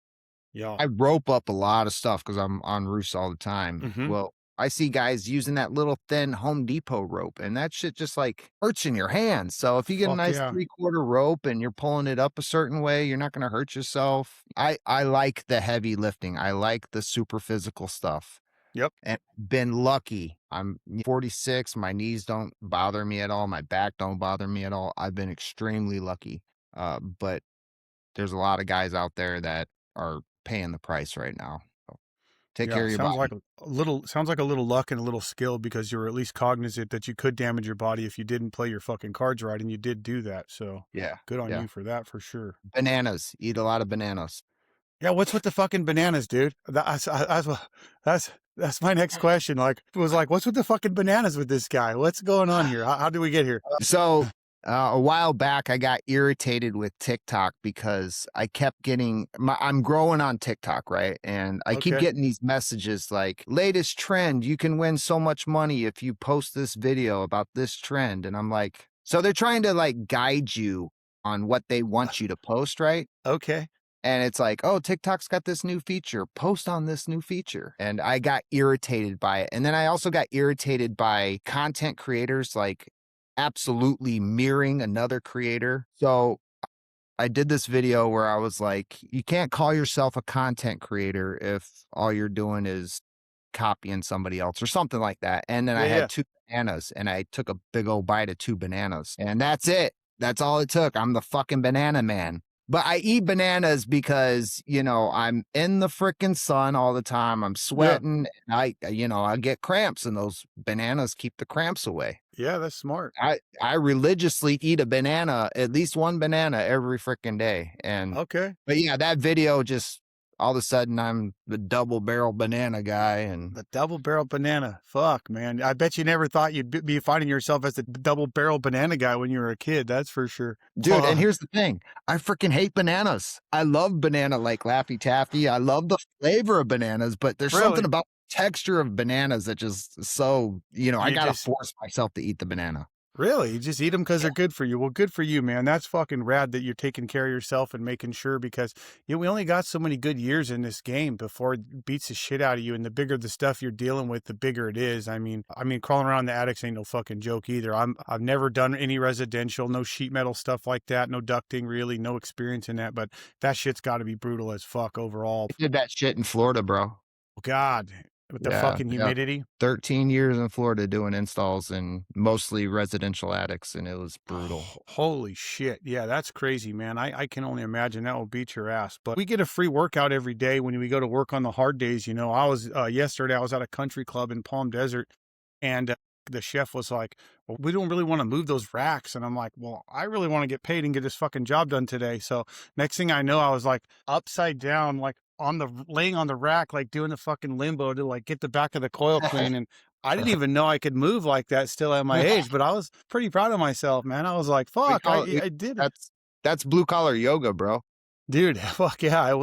Yeah. I rope up a lot of stuff because I'm on roofs all the time. Mm-hmm. Well, I see guys using that little thin Home Depot rope, and that shit just like hurts in your hands. So if you get a Fuck nice yeah. 3/4 rope and you're pulling it up a certain way, you're not gonna hurt yourself. I like the heavy lifting. I like the super physical stuff. Yep. And been lucky. I'm 46. My knees don't bother me at all. My back don't bother me at all. I've been extremely lucky. But there's a lot of guys out there that are paying the price right now. So, Take care Yeah, of your sounds like body. a little luck and a little skill because you were at least cognizant that you could damage your body if you didn't play your fucking cards right, and you did do that. So Yeah, good on yeah. you for that for sure. Bananas. Eat a lot of bananas. Yeah, what's with the fucking bananas, dude? That's that's my next question. Like, it was like, what's with the fucking bananas with this guy? What's going on here? How did we get here? So a while back, I got irritated with TikTok because I kept getting I'm growing on TikTok, right? And I keep Okay. getting these messages like, latest trend, you can win so much money if you post this video about this trend. And I'm like, so they're trying to like guide you on what they want you to post, right? Okay. And it's like, oh, TikTok's got this new feature. Post on this new feature. And I got irritated by it. And then I also got irritated by content creators like absolutely mirroring another creator. So I did this video where I was like, you can't call yourself a content creator if all you're doing is copying somebody else or something like that. And then I Yeah, had yeah. 2 bananas and I took a big old bite of 2 bananas. And that's it. That's all it took. I'm the fucking banana man. But I eat bananas because, I'm in the freaking sun all the time. I'm Yeah. sweating. I get cramps and those bananas keep the cramps away. Yeah, that's smart. I religiously eat a banana, at least one banana every freaking day. Okay. But yeah, that video just all of a sudden I'm the double barrel banana guy. And The double barrel banana. Fuck, man. I bet you never thought you'd be finding yourself as the double barrel banana guy when you were a kid. That's for sure. dude, and here's the thing. I freaking hate bananas. I love banana like Laffy Taffy. I love the flavor of bananas, but there's something Really? about the texture of bananas that just so, I You gotta just force myself to eat the banana. Really? You just eat them because 'cause they're good for you. Well, good for you, man. That's fucking rad that you're taking care of yourself and making sure because we only got so many good years in this game before it beats the shit out of you. And the bigger the stuff you're dealing with, the bigger it is. I mean, crawling around the attics ain't no fucking joke either. I've never done any residential, no sheet metal stuff like that, no ducting really, no experience in that. But that shit's got to be brutal as fuck overall. I did that shit in Florida, bro. God, with the Yeah, fucking yeah. humidity. 13 years in Florida doing installs in mostly residential attics, and it was brutal. Holy shit. Yeah, that's crazy, man. I can only imagine that will beat your ass. But we get a free workout every day when we go to work on the hard days. Yesterday I was at a country club in Palm Desert and the chef was like, well, we don't really want to move those racks. And I'm like, well, I really want to get paid and get this fucking job done today. So next thing I know, I was like upside down, like laying on the rack, like doing the fucking limbo to like get the back of the coil clean. And I didn't even know I could move like that still at my age, but I was pretty proud of myself, man. I was like, We fuck, call it I did it. that's blue collar yoga, bro. Dude, fuck yeah.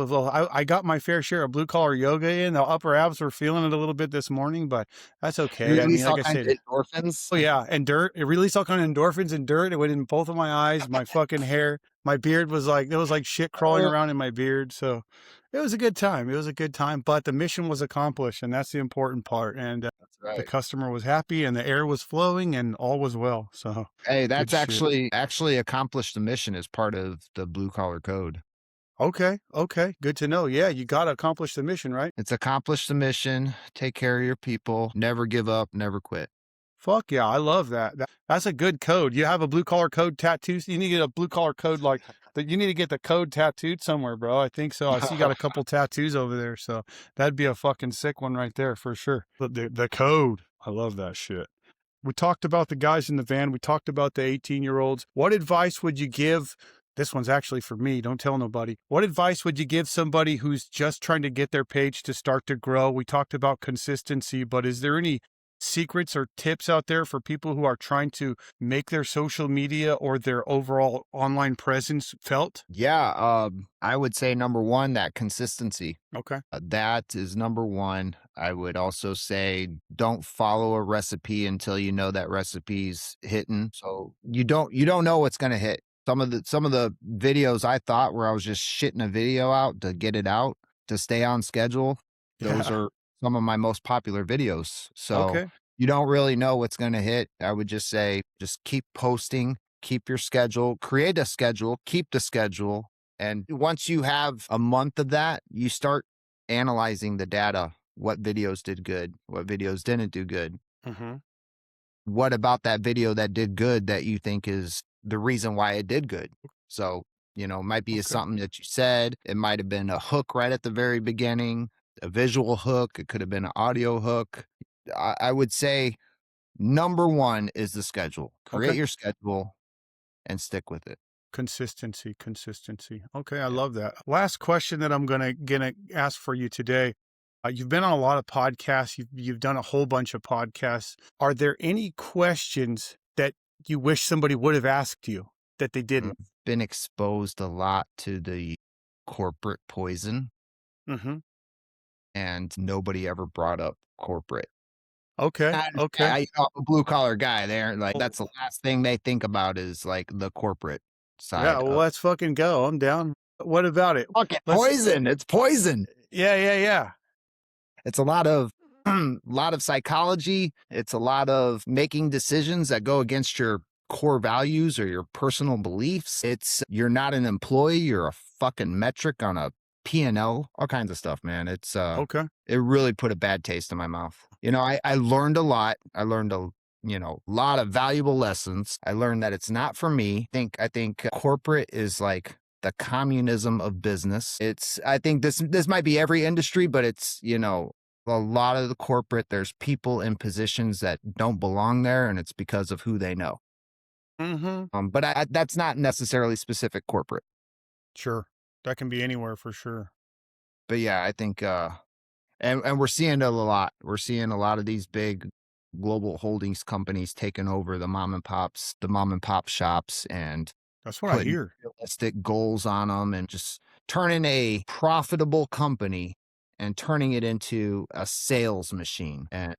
I got my fair share of blue collar yoga in. The upper abs were feeling it a little bit this morning, but that's You okay. I mean, release like all I kinds said, of endorphins. oh yeah, and dirt. It released all kind of endorphins and dirt. It went in both of my eyes, my fucking hair. My beard was like there was like shit crawling around in my beard. So it was a good time. It was a good time. But the mission was accomplished, and that's the important part. And That's the right. customer was happy, and the air was flowing, and all was well. So Hey, good that's shit. actually accomplished the mission as part of the blue collar code. Okay, okay, good to know. Yeah, you got to accomplish the mission, right? It's accomplish the mission, take care of your people, never give up, never quit. Fuck yeah, I love that. That's a good code. You have a blue collar code tattoo. You need to get a blue collar code like that. You need to get the code tattooed somewhere, bro. I think so. I see you got a couple tattoos over there, so that'd be a fucking sick one right there for sure. The code, I love that shit. We talked about the guys in the van. We talked about the 18-year-olds. What advice would you give? This one's actually for me. Don't tell nobody. What advice would you give somebody who's just trying to get their page to start to grow? We talked about consistency, but is there any secrets or tips out there for people who are trying to make their social media or their overall online presence felt? Yeah, I would say number one, that consistency. Okay. That is number one. I would also say don't follow a recipe until you know that recipe's hitting. So you don't know what's gonna hit. Some of the videos I thought where I was just shitting a video out to get it out to stay on schedule, those Yeah. are some of my most popular videos. So Okay. you don't really know what's gonna hit. I would just say just keep posting, keep your schedule, create a schedule, keep the schedule. And once you have a month of that, you start analyzing the data. What videos did good? What videos didn't do good? Mm-hmm. What about that video that did good that you think is the reason why it did good? So, it might be Okay. something that you said. It might have been a hook right at the very beginning. a visual hook. It could have been an audio hook. I would say number one is the schedule. Create Okay. your schedule and stick with it. Consistency, consistency. Okay, I Yeah. love that. Last question that I'm gonna ask for you today. You've been on a lot of podcasts. You've done a whole bunch of podcasts. Are there any questions that you wish somebody would have asked you that they I've didn't? been exposed a lot to the corporate poison, Mm-hmm. and nobody ever brought up corporate. Okay. I understand. Okay. I'm a blue collar guy there. Like, Well, that's the last thing they think about is like the corporate yeah. side Well, of let's fucking go. I'm down. What about it? fucking Let's. poison. It's poison. Yeah. Yeah. Yeah. It's a lot of lot of psychology. It's a lot of making decisions that go against your core values or your personal beliefs. It's you're not an employee, you're a fucking metric on a P&L, all kinds of stuff, man. Okay. It really put a bad taste in my mouth. I learned a lot. I learned a lot of valuable lessons. I learned that it's not for me. I think corporate is like the communism of business. I think this might be every industry, but it's, a lot of the corporate, there's people in positions that don't belong there, and it's because of who they know. Mm-hmm. But that's not necessarily specific corporate. Sure. That can be anywhere for sure. But yeah, I think and we're seeing it a lot. We're seeing a lot of these big global holdings companies taking over the mom and pop shops, and That's what I putting hear. realistic goals on them, and just turning a profitable company and turning it into a sales machine. And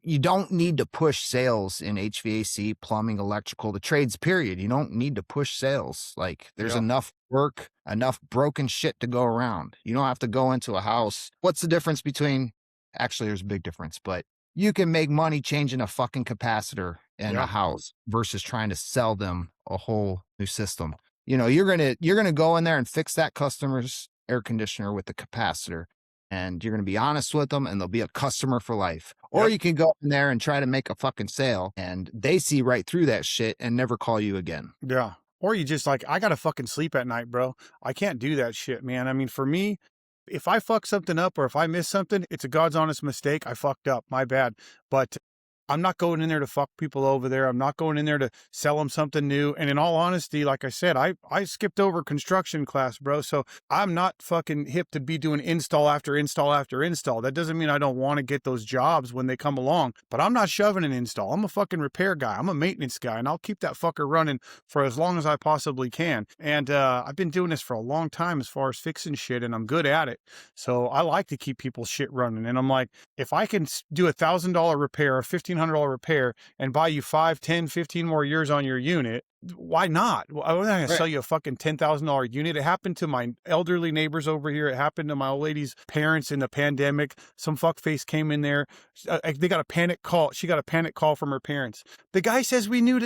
you don't need to push sales in HVAC, plumbing, electrical, the trades, period. You don't need to push sales. Like, there's Yeah. enough work, enough broken shit to go around. You don't have to go into a house. What's the difference between, actually, there's a big difference, but you can make money changing a fucking capacitor in a Yeah. house versus trying to sell them a whole new system. You're gonna go in there and fix that customer's air conditioner with the capacitor, and you're going to be honest with them, and they'll be a customer for life. Or Yep. you can go in there and try to make a fucking sale, and they see right through that shit and never call you again. Yeah. Or you just like, I gotta fucking sleep at night, bro. I can't do that shit, man. I mean, for me, if I fuck something up or if I miss something, it's a God's honest mistake. I fucked up. My bad. But I'm not going in there to fuck people over there. I'm not going in there to sell them something new. And in all honesty, like I said, I skipped over construction class, bro. So I'm not fucking hip to be doing install after install after install. That doesn't mean I don't want to get those jobs when they come along, but I'm not shoving an install. I'm a fucking repair guy. I'm a maintenance guy, and I'll keep that fucker running for as long as I possibly can. And I've been doing this for a long time as far as fixing shit, and I'm good at it. So I like to keep people's shit running. And I'm like, if I can do $1,000 repair, a $1,500 repair, and buy you 5, 10, 15 more years on your unit, why not? I'm not going to Right. sell you a fucking $10,000 unit. It happened to my elderly neighbors over here. It happened to my old lady's parents in the pandemic. Some fuckface came in there. They got a panic call. She got a panic call from her parents. The guy says we need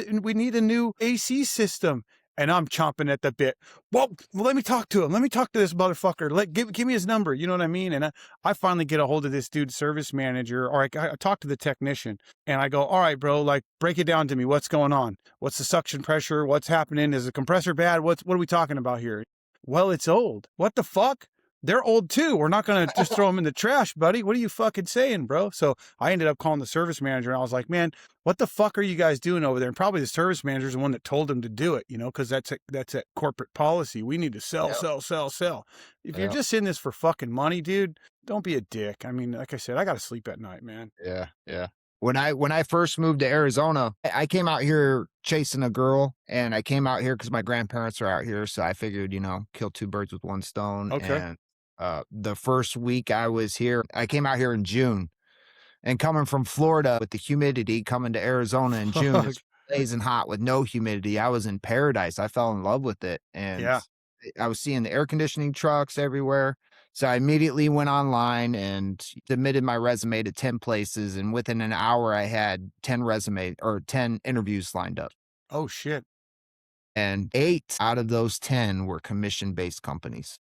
a new AC system. And I'm chomping at the bit. Well, let me talk to him. Let me talk to this motherfucker. Give me his number. You know what I mean? And I finally get a hold of this dude's service manager, or I talk to the technician, and I go, all right, bro, like, break it down to me. What's going on? What's the suction pressure? What's happening? Is the compressor bad? What are we talking about here? Well, it's old. What the fuck? They're old too. We're not going to just throw them in the trash, buddy. What are you fucking saying, bro? So I ended up calling the service manager, and I was like, man, what the fuck are you guys doing over there? And probably the service manager is the one that told him to do it, because that's a corporate policy. We need to sell, Yep. sell, sell, sell. If you're Yep. just in this for fucking money, dude, don't be a dick. I mean, like I said, I got to sleep at night, man. Yeah. Yeah. When I first moved to Arizona, I came out here chasing a girl, and I came out here because my grandparents are out here. So I figured, kill two birds with one stone. Okay. And the first week I was here, I came out here in June. And coming from Florida with the humidity, coming to Arizona in June, Fuck. it's blazing hot with no humidity. I was in paradise. I fell in love with it. And Yeah. I was seeing the air conditioning trucks everywhere. So I immediately went online and submitted my resume to 10 places. And within an hour, I had 10 interviews lined up. Oh, shit. And 8 out of those 10 were commission-based companies.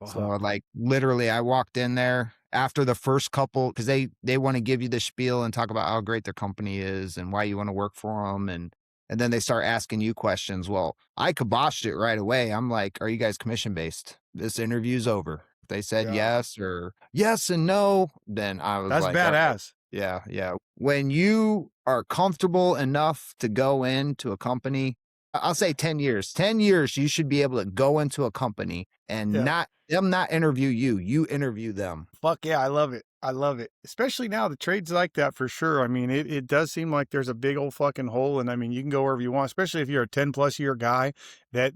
So, Fuck. like, literally, I walked in there after the first couple, because they want to give you the spiel and talk about how great their company is and why you want to work for them, and then they start asking you questions. Well, I kiboshed it right away. I'm like, "Are you guys commission based? This interview's over." If they said Yeah. yes or yes and no, then I was That's like, all right, badass. yeah, yeah. When you are comfortable enough to go into a company, I'll say 10 years. 10 years, you should be able to go into a company and Yeah. not interview you. You interview them. Fuck yeah, I love it. I love it. Especially now, the trade's like that for sure. I mean, it does seem like there's a big old fucking hole, and I mean, you can go wherever you want, especially if you're a 10-plus year guy that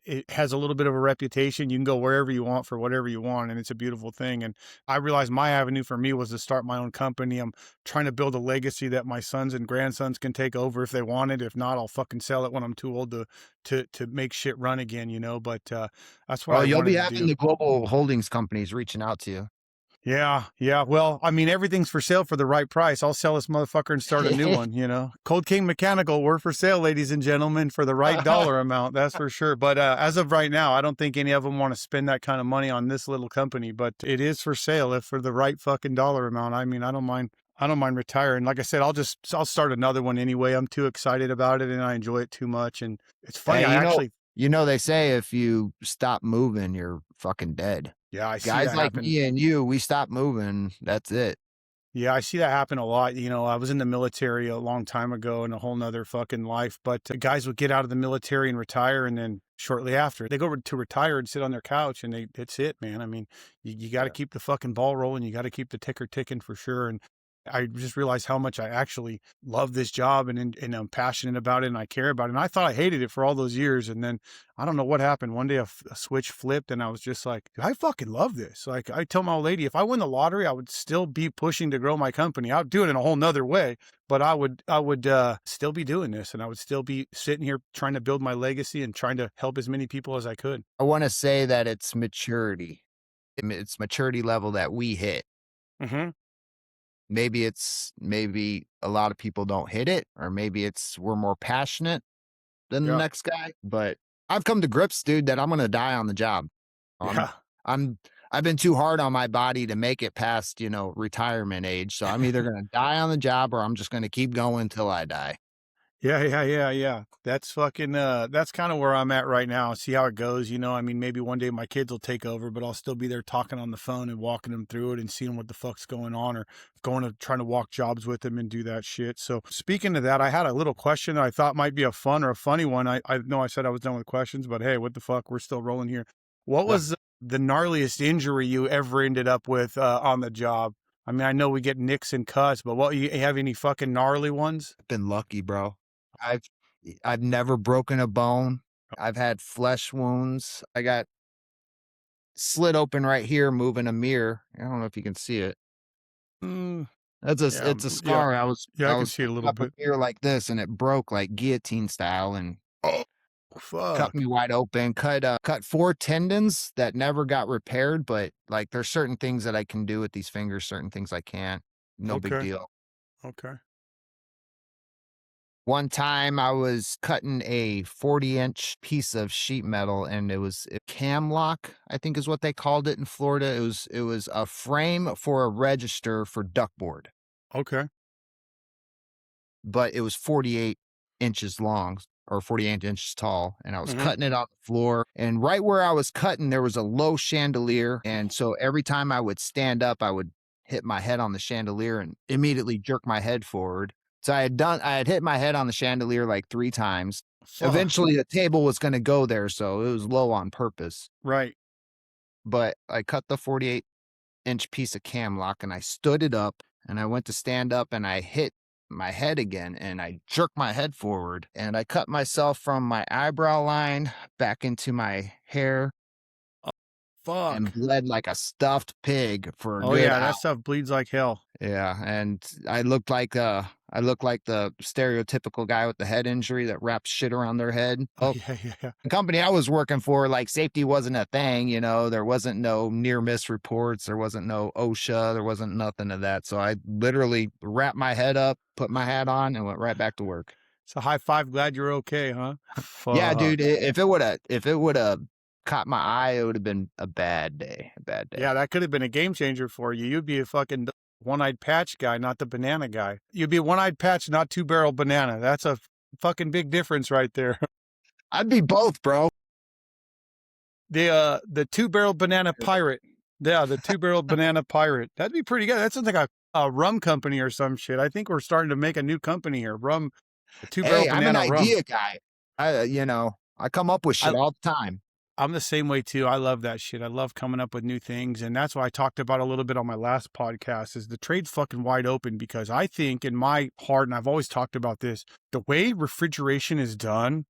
it has a little bit of a reputation. You can go wherever you want for whatever you want, and it's a beautiful thing. And I realized my avenue for me was to start my own company. I'm trying to build a legacy that my sons and grandsons can take over if they want it. If not, I'll fucking sell it when I'm too old to make shit run again, you know. But that's what Oh, I you'll be wanted to having do. the global holdings companies reaching out to Yeah, yeah. Well, I mean, everything's for sale for the right price. I'll sell this motherfucker and start a new you. one, you know? Cold King Mechanical, we're for sale, ladies and gentlemen, for the right dollar amount. That's for sure. But as of right now, I don't think any of them want to spend that kind of money on this little company, but it is for sale if for the right fucking dollar amount. I mean, I don't mind. I don't mind retiring. Like I said, I'll start another one anyway. I'm too excited about it and I enjoy it too much. And it's funny, Hey, I actually, they say if you stop moving, you're fucking dead. yeah, I see Guys that like happen. me and you, we stop moving. That's it. Yeah, I see that happen a lot. You know, I was in the military a long time ago in a whole nother fucking life, but guys would get out of the military and retire. And then shortly after, they go to retire and sit on their couch and that's it, man. I mean, you got to Yeah. keep the fucking ball rolling. You got to keep the ticker ticking for sure. And I just realized how much I actually love this job and I'm passionate about it and I care about it. And I thought I hated it for all those years. And then I don't know what happened. One day a switch flipped and I was just like, I fucking love this. Like I tell my old lady, if I win the lottery, I would still be pushing to grow my company. I would do it in a whole nother way, but I would still be doing this and I would still be sitting here trying to build my legacy and trying to help as many people as I could. I want to say that it's maturity. It's maturity level that we hit. Mm-hmm. Maybe a lot of people don't hit it, or maybe we're more passionate than the Yeah. next guy. But I've come to grips, dude, that I'm gonna die on the job. I'm Yeah. I'm I've been too hard on my body to make it past, retirement age. So I'm either gonna die on the job or I'm just gonna keep going till I die. Yeah, yeah, yeah, yeah. That's fucking that's kind of where I'm at right now. See how it goes, you know. I mean, maybe one day my kids will take over, but I'll still be there talking on the phone and walking them through it and seeing what the fuck's going on or going to trying to walk jobs with them and do that shit. So, speaking of that, I had a little question that I thought might be a fun or a funny one. I know I said I was done with questions, but hey, what the fuck? We're still rolling here. What Yeah, was the gnarliest injury you ever ended up with on the job? I mean, I know we get nicks and cuts, but what you have any fucking gnarly ones? I've been lucky, bro. I've I've never broken a bone. I've had flesh wounds. I got slit open right here moving a mirror. I don't know if you can see it. Mm, yeah, It's a yeah, scar. yeah. I I can was see it a putting little up a bit. mirror like this, and it broke like guillotine style and Oh, cut fuck. me wide open. Cut 4 tendons that never got repaired, but, like, there's certain things that I can do with these fingers, certain things I can't. No big Okay. deal. Okay. One time I was cutting a 40-inch piece of sheet metal, and it was a cam lock, I think is what they called it in Florida. It was a frame for a register for duckboard, Okay. but it was 48 inches long or 48 inches tall, and I was Mhm. cutting it on the floor, and right where I was cutting, there was a low chandelier, and so every time I would stand up, I would hit my head on the chandelier and immediately jerk my head forward. So I had hit my head on the chandelier like 3 times. Fuck. Eventually, the table was gonna go there, so it was low on purpose, Right. but I cut the 48-inch piece of cam lock, and I stood it up, and I went to stand up, and I hit my head again, and I jerked my head forward, and I cut myself from my eyebrow line back into my hair and Fuck. bled like a stuffed pig for a Oh, good yeah, that hour. stuff bleeds like hell. Yeah, and I looked like the stereotypical guy with the head injury that wraps shit around their head. Oh, Well, yeah, yeah, yeah. the company I was working for, like, safety wasn't a thing, there wasn't no near miss reports, there wasn't no OSHA, there wasn't nothing of that. So I literally wrapped my head up, put my hat on, and went right back to work. So high five, glad you're okay, huh? Yeah, Fuck. dude, if it would have caught my eye, it would have been a bad day, a bad day. Yeah, that could have been a game changer for you. You'd be a fucking one-eyed patch guy, not the banana guy. You'd be a one-eyed patch, not two-barrel banana. That's a fucking big difference right there. I'd be both, bro. The two-barrel banana pirate. Yeah, the two-barreled banana pirate. That'd be pretty good. That sounds like a rum company or some shit. I think we're starting to make a new company here. Rum, the two-barrel Hey, I'm an banana rum. idea guy. I come up with shit I all the time. I'm the same way too. I love that shit. I love coming up with new things. And that's why I talked about a little bit on my last podcast is the trade's fucking wide open because I think in my heart, and I've always talked about this, the way refrigeration is done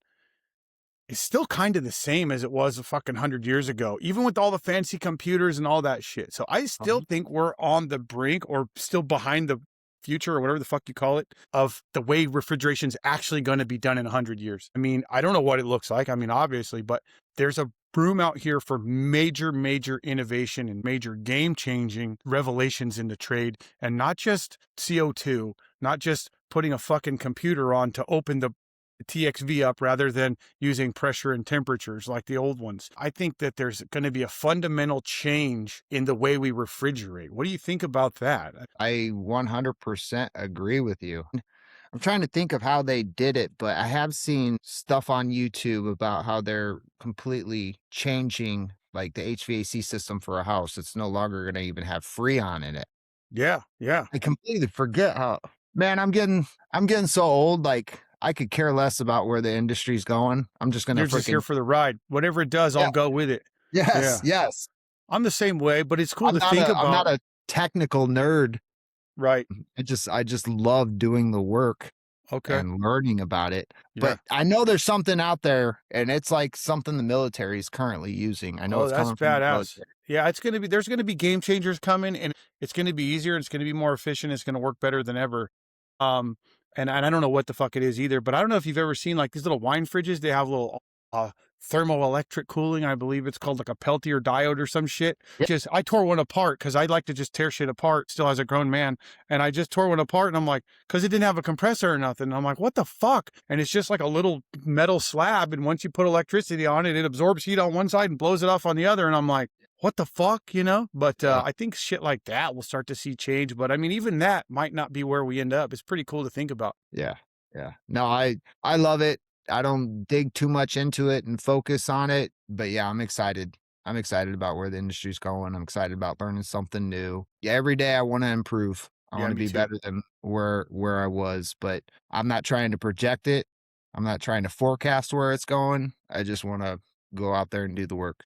is still kind of the same as it was a fucking 100 years ago, even with all the fancy computers and all that shit. So I still Mhm. think we're on the brink or still behind the future or whatever the fuck you call it of the way refrigeration's actually going to be done in 100 years. I mean, I don't know what it looks like. I mean, obviously, but there's a room out here for major innovation and major game changing revelations in the trade and not just CO2, not just putting a fucking computer on to open the TXV up rather than using pressure and temperatures like the old ones. I think that there's going to be a fundamental change in the way we refrigerate. What do you think about that? I 100% agree with you. I'm trying to think of how they did it, but I have seen stuff on YouTube about how they're completely changing like the HVAC system for a house. It's no longer going to even have Freon in it. Yeah, yeah. I completely forget how, man, I'm getting so old. Like I could care less about where the industry's going. I'm just going to You're just here freaking, for the ride. Whatever it does, yeah, I'll go with it. yes, Yeah. yes. I'm the same way, but it's cool to think I'm not about. a technical nerd. Right. I just love doing the work Okay. and learning about it. Yeah. But I know there's something out there and it's like something the military is currently using. I know Oh, it's that's coming from the badass. military. Yeah, there's going to be game changers coming and it's going to be easier. It's going to be more efficient. It's going to work better than ever. Um, and I don't know what the fuck it is either, but I don't know if you've ever seen like these little wine fridges. They have little thermoelectric cooling. I believe it's called like a Peltier diode or some shit. Yeah, Just I tore one apart because I like to just tear shit apart still as a grown man. And I just tore one apart and I'm like, because it didn't have a compressor or nothing. And I'm like, what the fuck? And it's just like a little metal slab. And once you put electricity on it, it absorbs heat on one side and blows it off on the other. And I'm like, what the fuck, you know? But yeah, I think shit like that will start to see change. But I mean, even that might not be where we end up. It's pretty cool to think about. yeah, yeah. No, I love it. I don't dig too much into it and focus on it, but yeah, I'm excited. I'm excited about where the industry's going. I'm excited about learning something new. Yeah, every day I want to improve. I Yeah, want to me be too. better than where I was, but I'm not trying to project it. I'm not trying to forecast where it's going. I just want to go out there and do the work.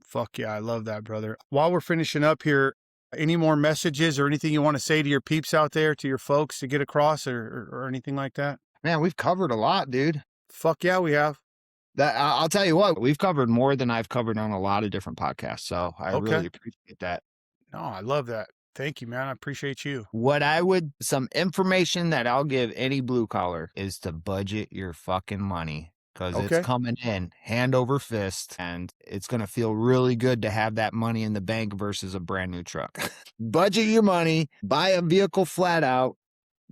Fuck yeah, I love that, brother. While we're finishing up here, any more messages or anything you want to say to your peeps out there, to your folks to get across or anything like that? Man, we've covered a lot, dude. Fuck yeah, we have. I'll tell you what, we've covered more than I've covered on a lot of different podcasts. So I Okay. really appreciate that. No, I love that. Thank you, man. I appreciate you. Some information that I'll give any blue collar is to budget your fucking money because it's Okay. coming in hand over fist and it's going to feel really good to have that money in the bank versus a brand new truck. Budget your money, buy a vehicle flat out.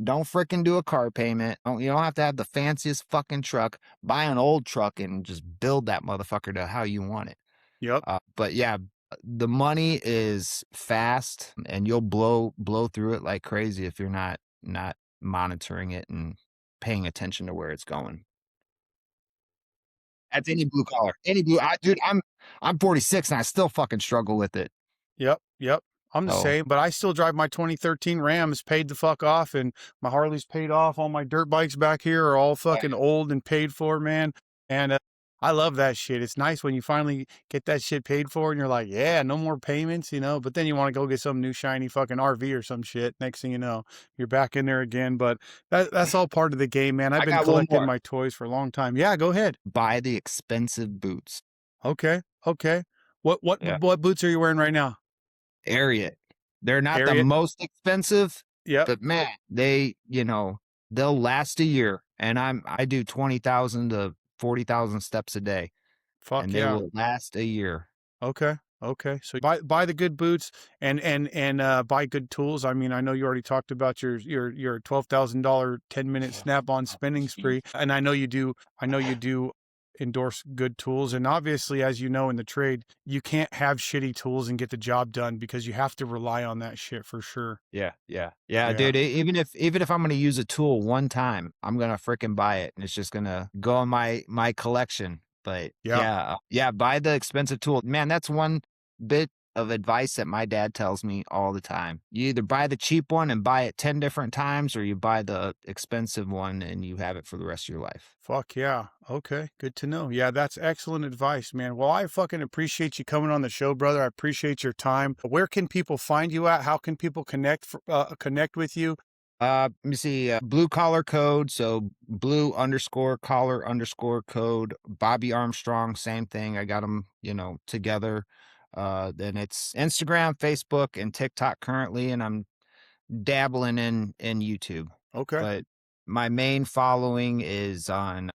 Don't fricking do a car payment. You don't have to have the fanciest fucking truck. Buy an old truck and just build that motherfucker to how you want it. Yep. But yeah, the money is fast and you'll blow through it like crazy if you're not monitoring it and paying attention to where it's going. That's any blue collar. Dude, I'm 46 and I still fucking struggle with it. Yep. Yep. I'm the So same, but I still drive my 2013 Ram. It's paid the fuck off, and my Harley's paid off. All my dirt bikes back here are all fucking old and paid for, man. And I love that shit. It's nice when you finally get that shit paid for, and you're like, yeah, no more payments, you know. But then you want to go get some new shiny fucking RV or some shit. Next thing you know, you're back in there again. But that's all part of the game, man. I've I been got one collecting more. my toys for a long time. Yeah, go ahead. Buy the expensive boots. Okay, okay. Yeah. What boots are you wearing right now? Ariat. They're not the Harriet. most expensive, Yep. but man, they'll last a year. And I do 20,000 to 40,000 steps a day Fuck and they yeah. will last a year. Okay. Okay. So buy the good boots and buy good tools. I mean, I know you already talked about your $12,000 10-minute snap-on Oh, spending jeez. spree, and I know you do endorse good tools. And obviously, as you know in the trade, you can't have shitty tools and get the job done because you have to rely on that shit for sure. Yeah, yeah. Yeah, Yeah. dude, even if I'm gonna use a tool one time, I'm gonna freaking buy it and it's just gonna go on my collection. But Yeah. yeah, yeah, buy the expensive tool. Man, that's one bit of advice that my dad tells me all the time. You either buy the cheap one and buy it 10 different times, or you buy the expensive one and you have it for the rest of your life. Fuck yeah. Okay. Good to know. Yeah, that's excellent advice, man. Well, I fucking appreciate you coming on the show, brother. I appreciate your time. Where can people find you at? How can people connect with you? Let me see, blue collar code. So blue underscore collar underscore code, Bobby Armstrong, same thing. I got them, together. Then it's Instagram, Facebook, and TikTok currently, and I'm dabbling in YouTube. Okay. But my main following is on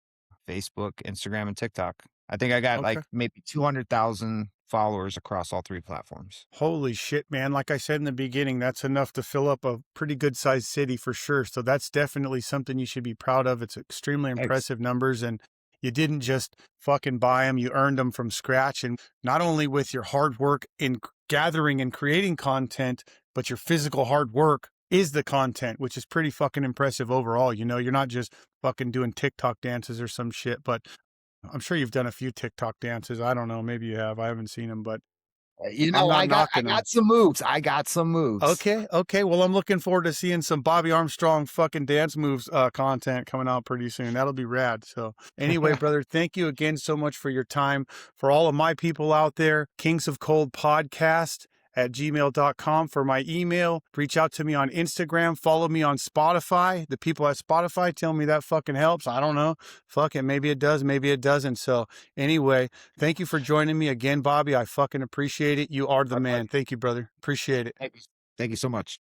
Facebook, Instagram, and TikTok. I think I got like Okay. maybe 200,000 followers across all three platforms. Holy shit, man. Like I said in the beginning, that's enough to fill up a pretty good sized city for sure. So that's definitely something you should be proud of. It's extremely Thanks. impressive numbers. And you didn't just fucking buy them, you earned them from scratch. And not only with your hard work in gathering and creating content, but your physical hard work is the content, which is pretty fucking impressive overall. You're not just fucking doing TikTok dances or some shit, but I'm sure you've done a few TikTok dances. I don't know. Maybe you have. I haven't seen them, but I'm not I knocking them. got some moves. I got some moves. Okay, okay. Well, I'm looking forward to seeing some Bobby Armstrong fucking dance moves content coming out pretty soon. That'll be rad. So anyway, brother, thank you again so much for your time. For all of my people out there, Kings of Cold Podcast at gmail.com for my email. Reach out to me on Instagram. Follow me on Spotify. The people at Spotify tell me that fucking helps. I don't know. Fuck it. Maybe it does. Maybe it doesn't. So anyway, thank you for joining me again, Bobby. I fucking appreciate it. You are the My man. pleasure. Thank you, brother. Appreciate it. Thank you. Thank you so much.